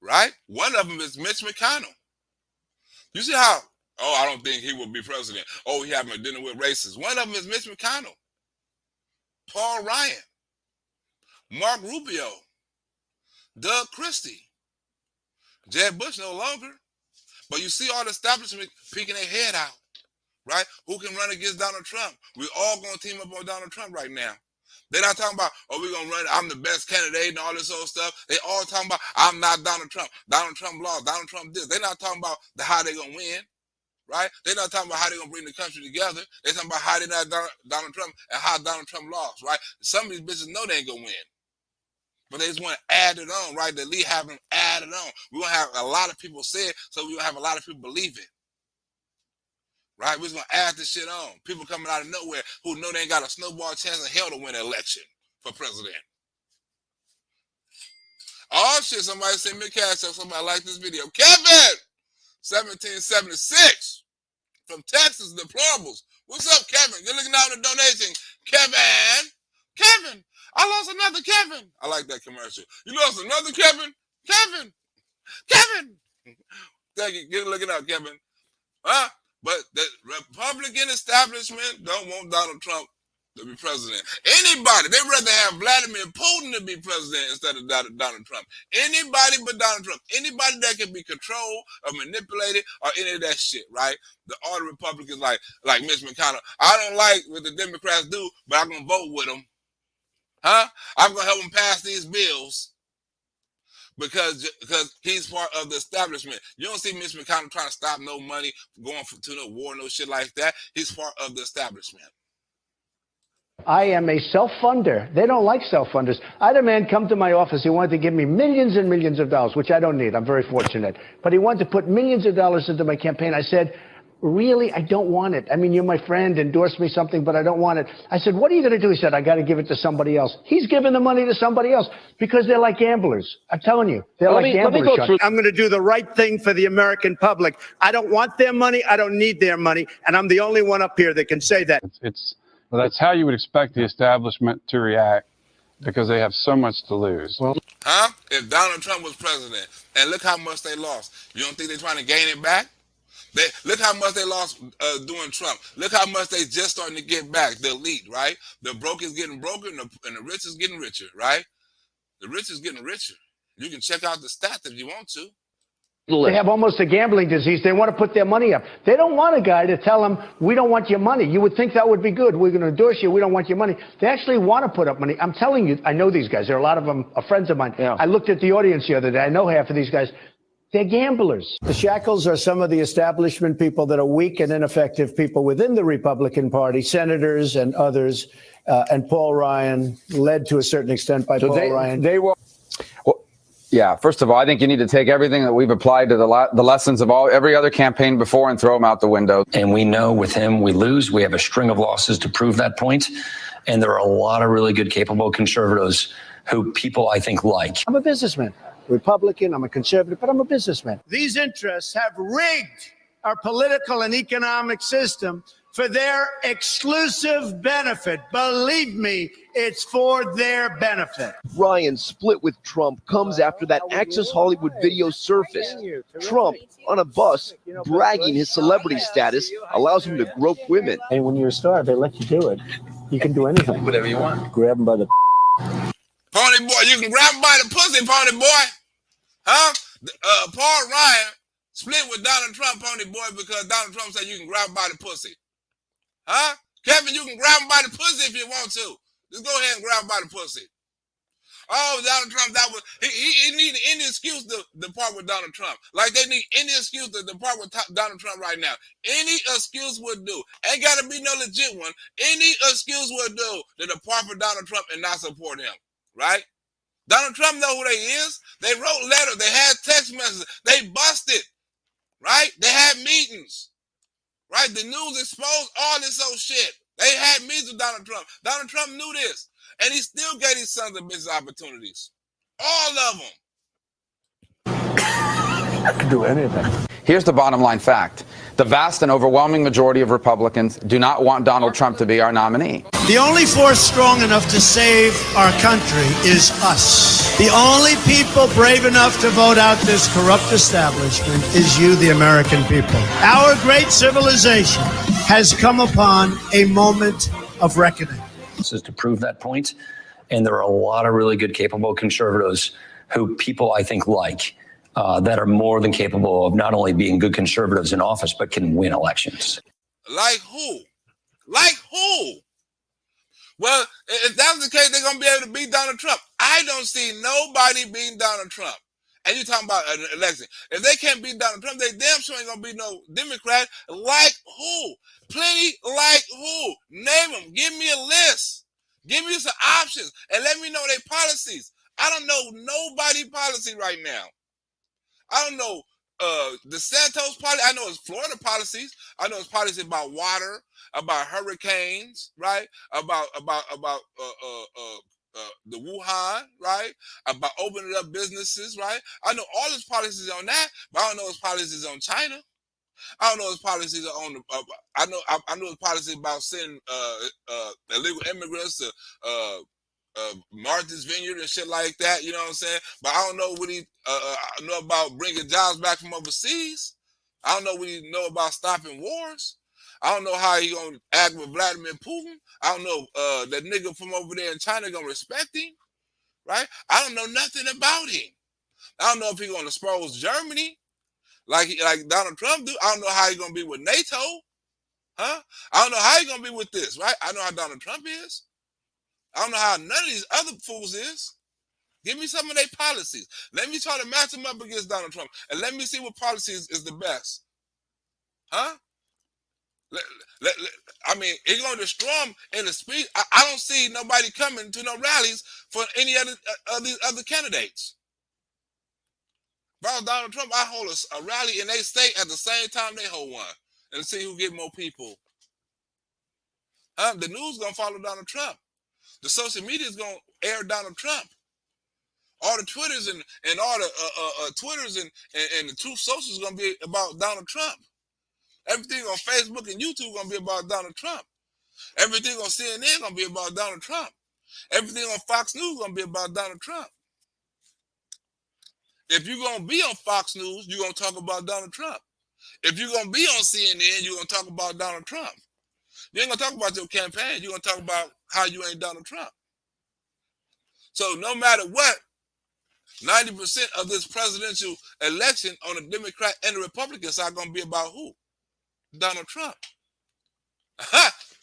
right? One of them is Mitch McConnell. You see how, oh, I don't think he will be president. Oh, he having a dinner with racists. One of them is Mitch McConnell, Paul Ryan, Mark Rubio, Doug Christie, Jeb Bush no longer. But you see all the establishment peeking their head out, right? Who can run against Donald Trump? We all going to team up on Donald Trump right now. They're not talking about, oh, we're going to run, I'm the best candidate and all this old stuff. They all talking about, I'm not Donald Trump. Donald Trump lost. Donald Trump this. They're not talking about how they're going to win, right? They're not talking about how they're going to bring the country together. They're talking about how they're not Donald Trump and how Donald Trump lost, right? Some of these bitches know they ain't going to win. But they just want to add it on, right? The lead have them add it on. We're going to have a lot of people say it, so we're going to have a lot of people believe it. Right? We're just going to add this shit on. People coming out of nowhere who know they ain't got a snowball chance in hell to win an election for president. Oh, shit. Somebody sent me a cash up. Somebody like this video. Kevin! 1776 from Texas, Deplorables. What's up, Kevin? You're looking out the donation. Kevin! Kevin! I lost another Kevin. I like that commercial. You lost another Kevin? Kevin! Kevin! Thank you. Get looking out, Kevin. Huh? But the Republican establishment don't want Donald Trump to be president. Anybody, they'd rather have Vladimir Putin to be president instead of Donald Trump. Anybody but Donald Trump. Anybody that can be controlled or manipulated or any of that shit, right? All the Republicans like Mitch McConnell. I don't like what the Democrats do, but I'm going to vote with them. Huh? I'm going to help them pass these bills. Because he's part of the establishment. You don't see Mitch McConnell trying to stop no money going to no war, no shit like that. He's part of the establishment. I am a self-funder. They don't like self-funders. I had a man come to my office. He wanted to give me millions and millions of dollars, which I don't need. I'm very fortunate. But he wanted to put millions of dollars into my campaign. I said, really, I don't want it. I mean, you're my friend, endorse me something, but I don't want it. I said, what are you going to do? He said, I got to give it to somebody else. He's giving the money to somebody else because they're like gamblers. I'm telling you, they're like gamblers. I'm going to do the right thing for the American public. I don't want their money. I don't need their money. And I'm the only one up here that can say that. Well, that's how you would expect the establishment to react because they have so much to lose. Huh? If Donald Trump was president, and look how much they lost, you don't think they're trying to gain it back? Look how much they lost during Trump. Look how much they just starting to get back. The elite, right? The broke is getting broker and the rich is getting richer, right? The rich is getting richer. You can check out the stats if you want to. They have almost a gambling disease. They want to put their money up. They don't want a guy to tell them, we don't want your money. You would think that would be good. We're going to endorse you. We don't want your money. They actually want to put up money. I'm telling you, I know these guys. There are a lot of them are friends of mine. Yeah. I looked at the audience the other day. I know half of these guys. They're gamblers. The Shackles are some of the establishment people that are weak and ineffective people within the Republican Party, senators and others, and Paul Ryan, led to a certain extent by Paul Ryan. They will. Well, yeah, first of all, I think you need to take everything that we've applied to the lessons of every other campaign before and throw them out the window. And we know with him, we lose. We have a string of losses to prove that point. And there are a lot of really good, capable conservatives who people, I think, like. I'm a businessman. Republican, I'm a conservative, but I'm a businessman. These interests have rigged our political and economic system for their exclusive benefit. Believe me, it's for their benefit. Ryan's split with Trump comes after that Access Hollywood video surfaced. Trump, on a bus, bragging his celebrity status, allows him to grope women. And when you're a star, they let you do it. You can do anything. Whatever you want. Grab them by the... Pony boy, you can grab him by the pussy, pony boy. Huh? Paul Ryan split with Donald Trump, pony boy, because Donald Trump said you can grab him by the pussy. Huh? Kevin, you can grab him by the pussy if you want to. Just go ahead and grab him by the pussy. Oh, Donald Trump, that was he needed any excuse to depart with Donald Trump. Like they need any excuse to depart with Donald Trump right now. Any excuse would do. Ain't gotta be no legit one. Any excuse would do to depart with Donald Trump and not support him. Right? Donald Trump know who they is. They wrote letters. They had text messages. They busted. Right? They had meetings. Right? The news exposed all this old shit. They had meetings with Donald Trump. Donald Trump knew this. And he still gave his sons and business opportunities. All of them. I can do anything. Here's the bottom line fact. The vast and overwhelming majority of Republicans do not want Donald Trump to be our nominee. The only force strong enough to save our country is us. The only people brave enough to vote out this corrupt establishment is you, the American people. Our great civilization has come upon a moment of reckoning. This is to prove that point. And there are a lot of really good, capable conservatives who people I think like that are more than capable of not only being good conservatives in office, but can win elections. Like who? Like who? Well, if that was the case, they're going to be able to beat Donald Trump. I don't see nobody beating Donald Trump. And you're talking about an election. If they can't beat Donald Trump, they damn sure ain't going to be no Democrat. Like who? Plenty like who? Name them. Give me a list. Give me some options and let me know their policies. I don't know nobody policy right now. I don't know DeSantis policy. I know it's Florida policies. I know it's policies about water, about hurricanes, right? About the Wuhan, right? About opening up businesses, right? I know all his policies on that, but I don't know his policies on China. I don't know his policies on the. I know his policies about sending illegal immigrants to Martha's Vineyard and shit like that. You know what I'm saying? But I don't know what he know about bringing jobs back from overseas. I don't know what he know about stopping wars. I don't know how he gonna act with Vladimir Putin. I don't know that nigga from over there in China gonna respect him, right? I don't know nothing about him. I don't know if he gonna expose Germany like Donald Trump do. I don't know how he gonna be with NATO, huh? I don't know how he gonna be with this, right? I know how Donald Trump is. I don't know how none of these other fools is. Give me some of their policies. Let me try to match them up against Donald Trump, and let me see what policies is the best, huh? I mean, he's gonna destroy him in the speech. I don't see nobody coming to no rallies for any other of these other candidates. If I was Donald Trump, I hold a rally in their state at the same time they hold one, and see who get more people. The news gonna follow Donald Trump. The social media is gonna air Donald Trump. All the Twitters and all the Twitters and the Truth Social is gonna be about Donald Trump. Everything on Facebook and YouTube gonna be about Donald Trump. Everything on CNN gonna be about Donald Trump. Everything on Fox News gonna be about Donald Trump. If you're gonna be on Fox News, you're gonna talk about Donald Trump. If you're gonna be on CNN, you're gonna talk about Donald Trump. You ain't gonna talk about your campaign. You're gonna talk about how you ain't Donald Trump. So no matter what, 90% of this presidential election on the Democrat and the Republican side gonna be about who? Donald Trump.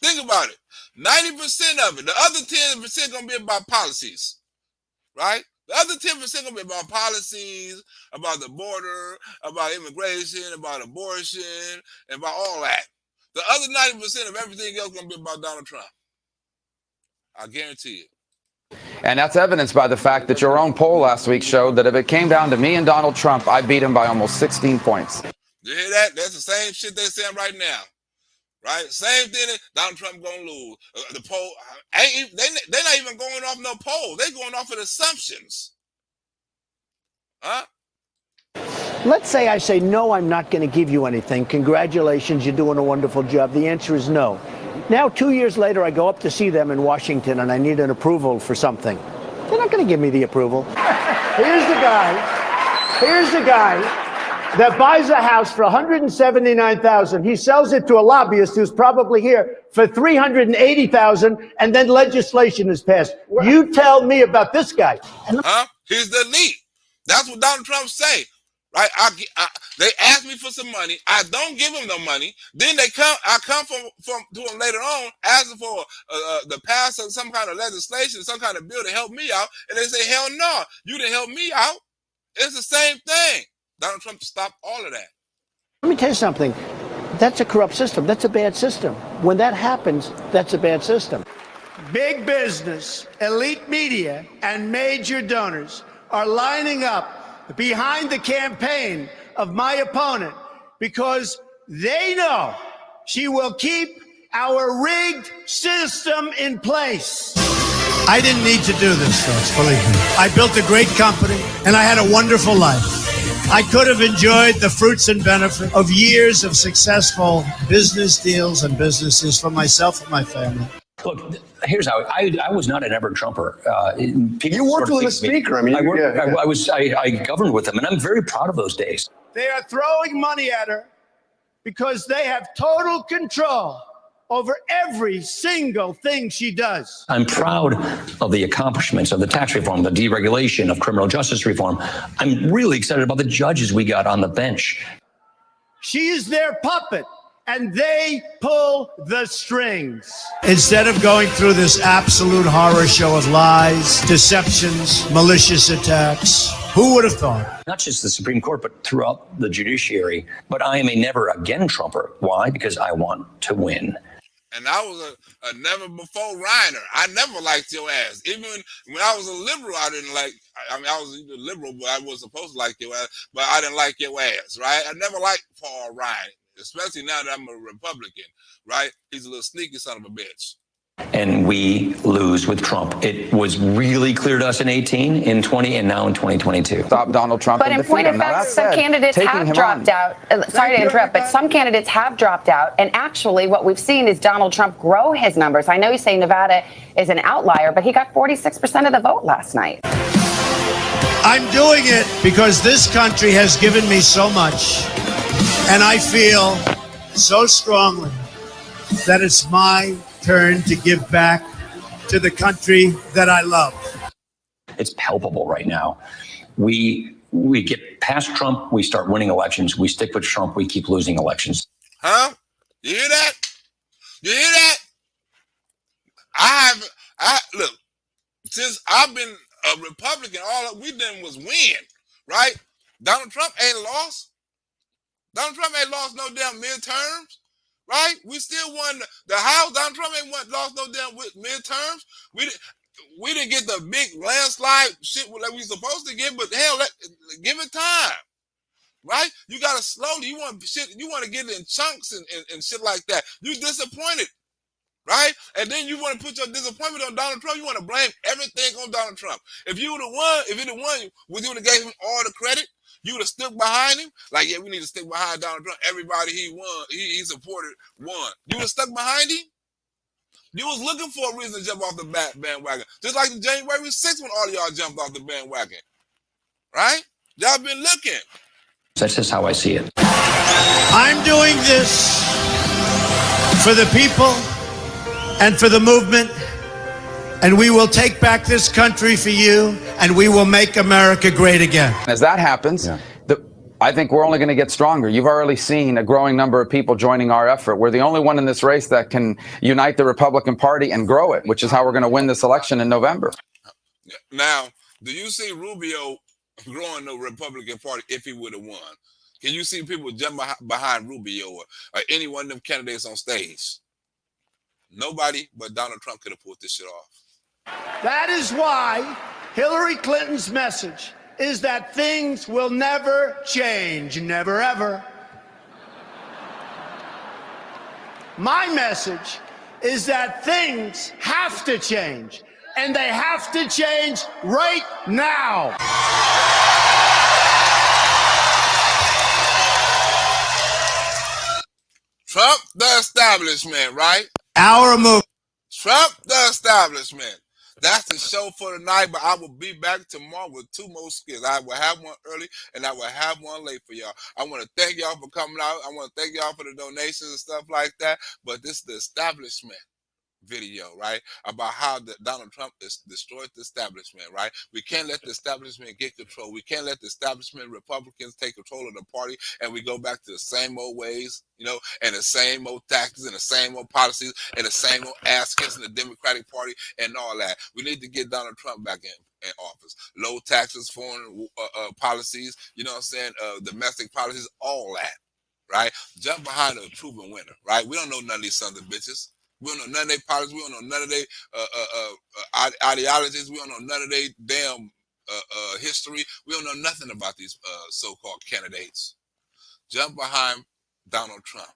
Think about it. 90% of it. The other 10% gonna be about policies, right? The other 10% gonna be about policies, about the border, about immigration, about abortion, and about all that. The other 90% of everything else gonna be about Donald Trump. I guarantee it. And that's evidenced by the fact that your own poll last week showed that if it came down to me and Donald Trump, I beat him by almost 16 points. You hear that? That's the same shit they're saying right now, right? Same thing that Donald Trump gonna lose. The poll, they're not even going off no poll. They're going off of assumptions, huh? Let's say I say, no, I'm not going to give you anything. Congratulations, you're doing a wonderful job. The answer is no. Now, 2 years later, I go up to see them in Washington and I need an approval for something. They're not going to give me the approval. Here's the guy that buys a house for $179,000. He sells it to a lobbyist who's probably here for $380,000, and then legislation is passed. You tell me about this guy. Huh? He's the elite. That's what Donald Trump say. Right? They ask me for some money. I don't give them no money. Then I come to them later on asking for the pass of some kind of legislation, some kind of bill to help me out, and they say, hell no, you didn't help me out. It's the same thing. Donald Trump stopped all of that. Let me tell you something. That's a corrupt system. That's a bad system. When that happens, that's a bad system. Big business, elite media, and major donors are lining up behind the campaign of my opponent because they know she will keep our rigged system in place. I didn't need to do this, folks, believe me. I built a great company, and I had a wonderful life. I could have enjoyed the fruits and benefits of years of successful business deals and businesses for myself and my family. Look, here's how I was not an ever Trumper. You worked with a speaker. I mean, I governed with him, and I'm very proud of those days. They are throwing money at her because they have total control over every single thing she does. I'm proud of the accomplishments of the tax reform, the deregulation of criminal justice reform. I'm really excited about the judges we got on the bench. She is their puppet, and they pull the strings. Instead of going through this absolute horror show of lies, deceptions, malicious attacks, who would have thought? Not just the Supreme Court, but throughout the judiciary. But I am a never again Trumper. Why? Because I want to win. And I was a never before Reiner. I never liked your ass. Even when I was a liberal, I didn't like. I mean, I was a liberal, but I was supposed to like your ass. But I didn't like your ass, right? I never liked Paul Ryan, especially now that I'm a Republican, right? He's a little sneaky son of a bitch. And we lose with Trump. It was really clear to us in 18, in 20, and now in 2022. Stop Donald Trump. But in point of fact, some candidates have dropped out. Sorry to interrupt, but some candidates have dropped out. And actually, what we've seen is Donald Trump grow his numbers. I know you say Nevada is an outlier, but he got 46% of the vote last night. I'm doing it because this country has given me so much. And I feel so strongly that it's my turn to give back to the country that I love. It's palpable right now. We get past Trump, we start winning elections. We stick with Trump, we keep losing elections. Huh? You hear that? You hear that? Look, since I've been a Republican, all we done was win, right? Donald Trump ain't lost. Donald Trump ain't lost no damn midterms. Right? We still won the House. Donald Trump ain't lost no damn midterms. We didn't get the big landslide shit like we supposed to get, but hell, give it time. Right? You gotta slowly. You want to get it in chunks and shit like that. You disappointed. Right? And then you want to put your disappointment on Donald Trump. You want to blame everything on Donald Trump. If you would have won, would you would have gave him all the credit? You would have stuck behind him? Like, yeah, we need to stick behind Donald Trump. Everybody he supported won. You would have stuck behind him? You was looking for a reason to jump off the bandwagon. Just like the January 6th when all of y'all jumped off the bandwagon. Right? Y'all been looking. That's just how I see it. I'm doing this for the people and for the movement. And we will take back this country for you, and we will make America great again. As that happens, I think we're only going to get stronger. You've already seen a growing number of people joining our effort. We're the only one in this race that can unite the Republican Party and grow it, which is how we're going to win this election in November. Now, do you see Rubio growing the Republican Party if he would have won? Can you see people jump behind Rubio or any one of them candidates on stage? Nobody but Donald Trump could have pulled this shit off. That is why Hillary Clinton's message is that things will never change, never ever. My message is that things have to change, and they have to change right now. Trump the establishment, right? Our move. Trump the establishment. That's the show for tonight, but I will be back tomorrow with 2 more skits. I will have one early and I will have one late for y'all. I want to thank y'all for coming out. I want to thank y'all for the donations and stuff like that. But this is the establishment video, right? About how Donald Trump has destroyed the establishment, right? We can't let the establishment get control. We can't let the establishment Republicans take control of the party and we go back to the same old ways, and the same old tactics and the same old policies and the same old ass kicks in the Democratic Party and all that. We need to get Donald Trump back in office. Low taxes, foreign policies, domestic policies, all that, right? Jump behind a proven winner, right? We don't know none of these sons of bitches. We don't know none of their politics. We don't know none of their ideologies. We don't know none of their damn history. We don't know nothing about these so-called candidates. Jump behind Donald Trump.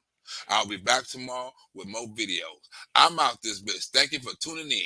I'll be back tomorrow with more videos. I'm out this bitch. Thank you for tuning in.